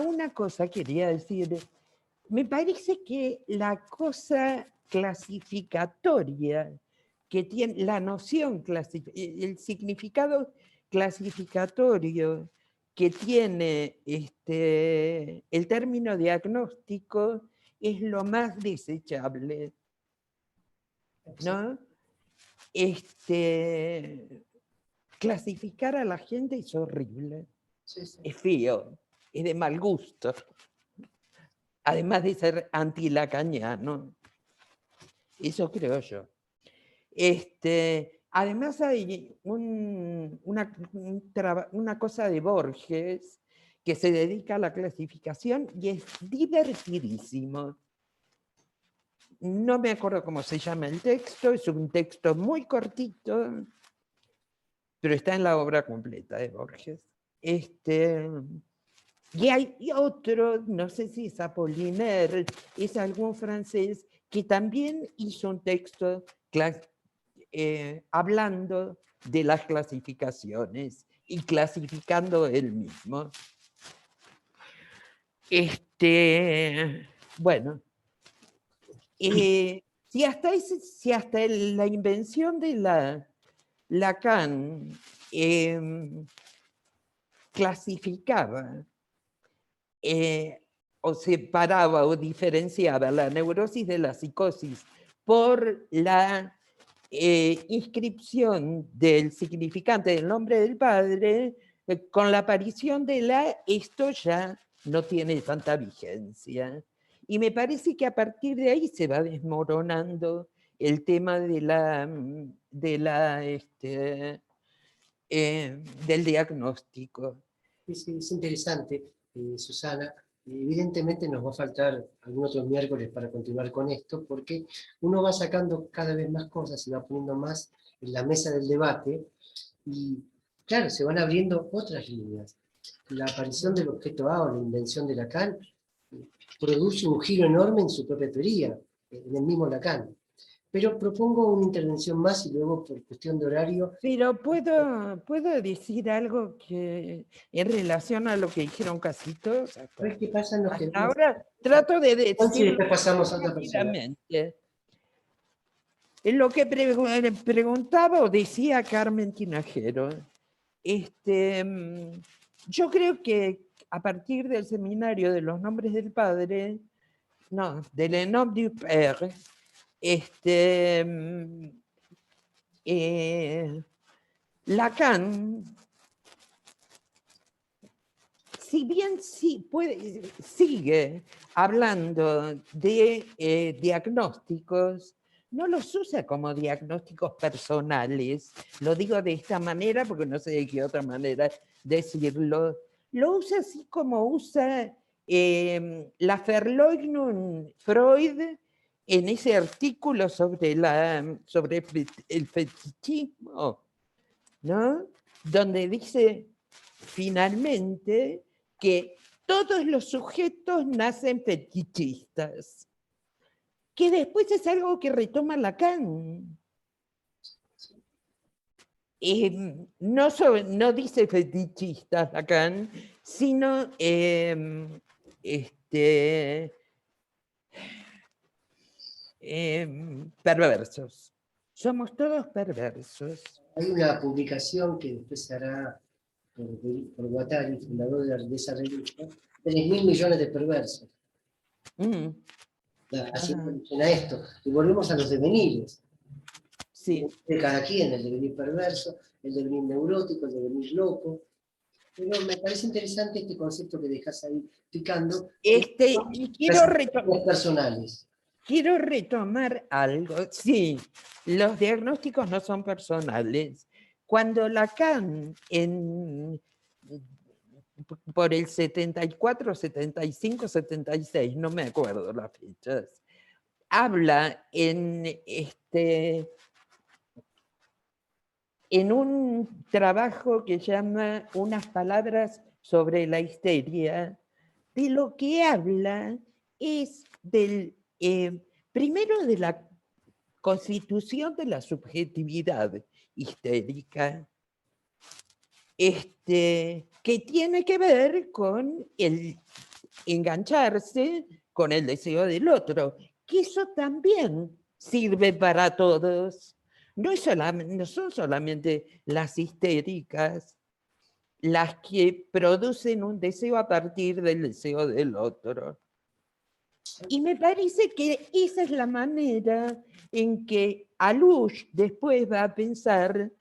una cosa quería decir. Me parece que la cosa clasificatoria que tiene, la noción, el significado clasificatorio que tiene el término diagnóstico es lo más desechable, ¿no? Clasificar a la gente es horrible, es feo, es de mal gusto, además de ser antilacaniano. Eso creo yo. Además hay una cosa de Borges que se dedica a la clasificación y es divertidísimo. No me acuerdo cómo se llama el texto, es un texto muy cortito, pero está en la obra completa de Borges. Y hay otro, no sé si es Apollinaire, es algún francés, que también hizo un texto hablando de las clasificaciones y clasificando él mismo. Bueno, si hasta la invención de Lacan clasificaba o separaba o diferenciaba la neurosis de la psicosis por la inscripción del significante del nombre del padre, con la aparición de esto ya no tiene tanta vigencia. Y me parece que a partir de ahí se va desmoronando el tema del diagnóstico. Sí, es interesante, Susana. Evidentemente nos va a faltar algún otro miércoles para continuar con esto, porque uno va sacando cada vez más cosas y va poniendo más en la mesa del debate, y claro, se van abriendo otras líneas. La aparición del objeto A o la invención de Lacan produce un giro enorme en su propia teoría, en el mismo Lacan. Pero propongo una intervención más y luego, por cuestión de horario... Pero puedo decir algo que en relación a lo que dijeron casi todos. ¿Sabes qué pasa? Ahora trato de decir pasamos a otra persona. Lo que preguntaba o decía Carmen Tinajero, yo creo que a partir del seminario de los nombres del padre, no, de Le Nom du Père, Lacan, si bien sigue hablando de diagnósticos, no los usa como diagnósticos personales. Lo digo de esta manera porque no sé de qué otra manera decirlo. Lo usa así como usa la Verleugnung Freud en ese artículo sobre el fetichismo, ¿no? Donde dice finalmente que todos los sujetos nacen fetichistas, que después es algo que retoma Lacan. No dice fetichistas Lacan, sino perversos. Somos todos perversos. Hay una publicación que después se hará por Guattari, fundador de esa revista, 3.000 millones de perversos. Así funciona esto. Y volvemos a los devenires. Sí. De cada quien, el devenir perverso, el devenir neurótico, el devenir loco. Pero me parece interesante este concepto que dejas ahí picando. Y quiero retomar algo. Sí, los diagnósticos no son personales. Cuando Lacan, por el 74, 75, 76, no me acuerdo las fechas, habla en en un trabajo que llama Unas palabras sobre la histeria, de lo que habla es del, primero de la constitución de la subjetividad histérica, que tiene que ver con el engancharse con el deseo del otro, que eso también sirve para todos. No son solamente las histéricas las que producen un deseo a partir del deseo del otro. Y me parece que esa es la manera en que Alush después va a pensar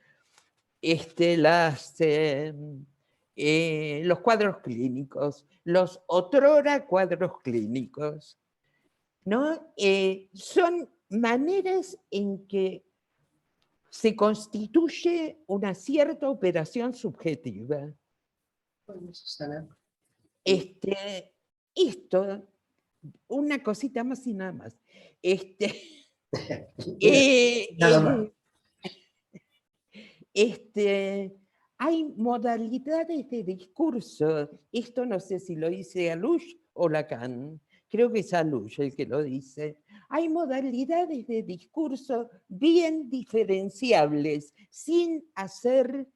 los cuadros clínicos, los otrora cuadros clínicos, ¿no? Son maneras en que se constituye una cierta operación subjetiva. Bueno, Susana. Esto, una cosita más y nada más. Nada más. Hay modalidades de discurso. Esto no sé si lo dice Alush o Lacan. Creo que es Alush el que lo dice. Hay modalidades de discurso bien diferenciables, sin hacer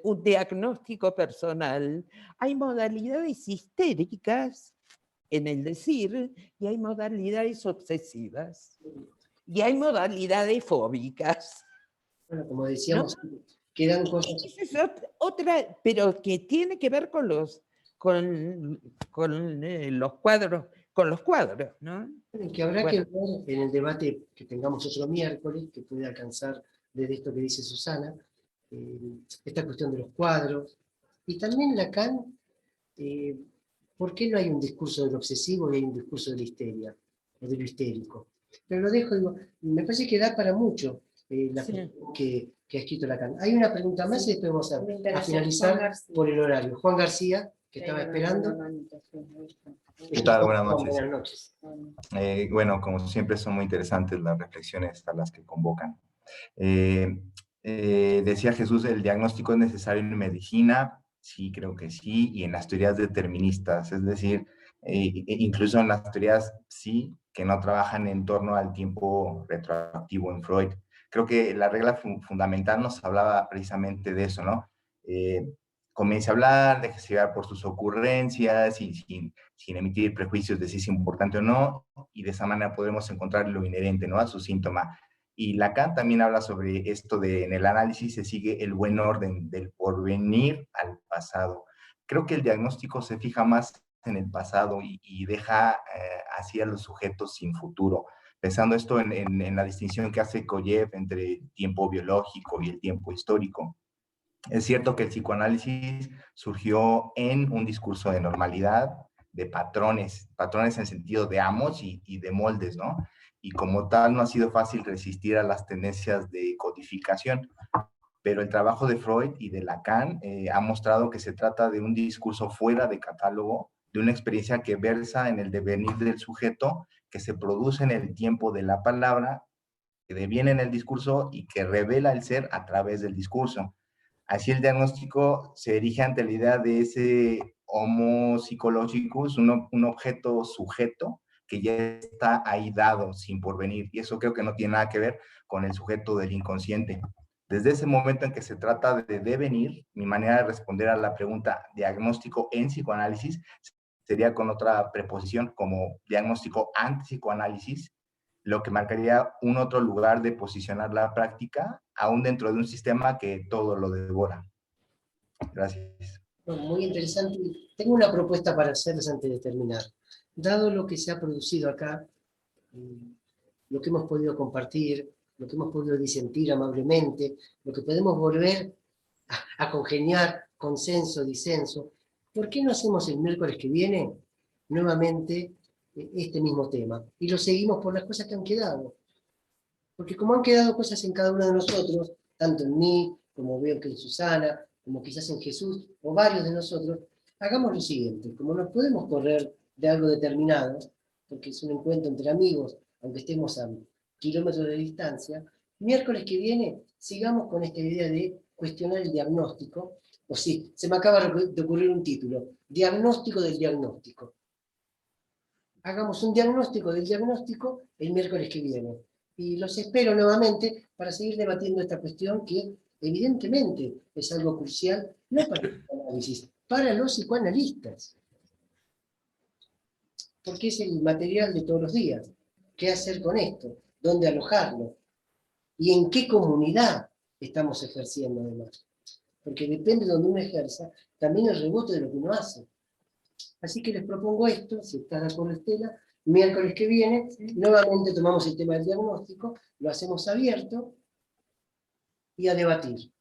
un diagnóstico personal. Hay modalidades histéricas en el decir y hay modalidades obsesivas. Y hay modalidades fóbicas. Bueno, como decíamos, ¿no? Quedan cosas... Esa es otra, pero que tiene que ver con los cuadros, ¿no? Que habrá que ver en el debate que tengamos otro miércoles, que puede alcanzar desde esto que dice Susana, esta cuestión de los cuadros, y también Lacan, ¿por qué no hay un discurso del obsesivo y hay un discurso de la histeria, o de lo histérico? Pero lo dejo, digo, me parece que da para mucho la que ha escrito Lacan. Hay una pregunta más y después vamos a finalizar por el horario. Juan García, que estaba esperando. ¿Qué tal? Buenas noches. Buenas noches. Bueno, como siempre son muy interesantes las reflexiones a las que convocan. Decía Jesús, ¿el diagnóstico es necesario en medicina? Sí, creo que sí, y en las teorías deterministas, es decir, incluso en las teorías sí, que no trabajan en torno al tiempo retroactivo en Freud. Creo que la regla fundamental nos hablaba precisamente de eso, ¿no? Comience a hablar, déjese llevar por sus ocurrencias y sin emitir prejuicios de si es importante o no, y de esa manera podremos encontrar lo inherente, ¿no?, a su síntoma. Y Lacan también habla sobre esto de, en el análisis se sigue el buen orden del porvenir al pasado. Creo que el diagnóstico se fija más en el pasado y deja así a los sujetos sin futuro. Pensando esto en la distinción que hace Koyev entre el tiempo biológico y el tiempo histórico. Es cierto que el psicoanálisis surgió en un discurso de normalidad, de patrones en sentido de amos y de moldes, ¿no? Y como tal no ha sido fácil resistir a las tendencias de codificación. Pero el trabajo de Freud y de Lacan ha mostrado que se trata de un discurso fuera de catálogo, de una experiencia que versa en el devenir del sujeto, que se produce en el tiempo de la palabra, que deviene en el discurso y que revela el ser a través del discurso. Así el diagnóstico se erige ante la idea de ese homo psychologicus, un objeto sujeto que ya está ahí dado, sin porvenir, y eso creo que no tiene nada que ver con el sujeto del inconsciente. Desde ese momento en que se trata de devenir, mi manera de responder a la pregunta diagnóstico en psicoanálisis sería con otra preposición como diagnóstico antipsicoanálisis, lo que marcaría un otro lugar de posicionar la práctica, aún dentro de un sistema que todo lo devora. Gracias. Muy interesante. Tengo una propuesta para hacerles antes de terminar. Dado lo que se ha producido acá, lo que hemos podido compartir, lo que hemos podido disentir amablemente, lo que podemos volver a congeniar, consenso, disenso, ¿por qué no hacemos el miércoles que viene nuevamente este mismo tema? Y lo seguimos por las cosas que han quedado. Porque como han quedado cosas en cada uno de nosotros, tanto en mí, como veo que en Susana, como quizás en Jesús, o varios de nosotros, hagamos lo siguiente. Como no podemos correr de algo determinado, porque es un encuentro entre amigos, aunque estemos a kilómetros de distancia, Miércoles que viene sigamos con esta idea de cuestionar el diagnóstico, o sí, se me acaba de ocurrir un título, diagnóstico del diagnóstico. Hagamos un diagnóstico del diagnóstico el miércoles que viene. Y los espero nuevamente para seguir debatiendo esta cuestión que evidentemente es algo crucial, no para el psicoanálisis, para los psicoanalistas. Porque es el material de todos los días. ¿Qué hacer con esto? ¿Dónde alojarlo? ¿Y en qué comunidad estamos ejerciendo además? Porque depende de donde uno ejerza, también el rebote de lo que uno hace. Así que les propongo esto, si estás de acuerdo, Estela, miércoles que viene, nuevamente tomamos el tema del diagnóstico, lo hacemos abierto y a debatir.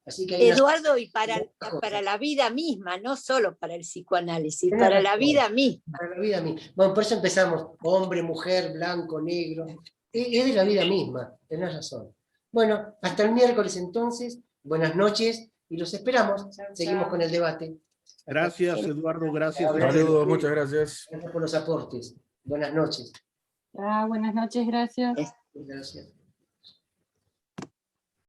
Así que Eduardo, y para la vida misma, no solo para el psicoanálisis, para la vida misma. Para la vida misma. Bueno, por eso empezamos, hombre, mujer, blanco, negro. Es de la vida misma, tenés razón. Bueno, hasta el miércoles entonces, buenas noches y los esperamos. Chao, Seguimos chao. con el debate. Gracias, Eduardo, gracias. Saludos, muchas gracias. Gracias por los aportes. Buenas noches. Buenas noches, gracias. Gracias.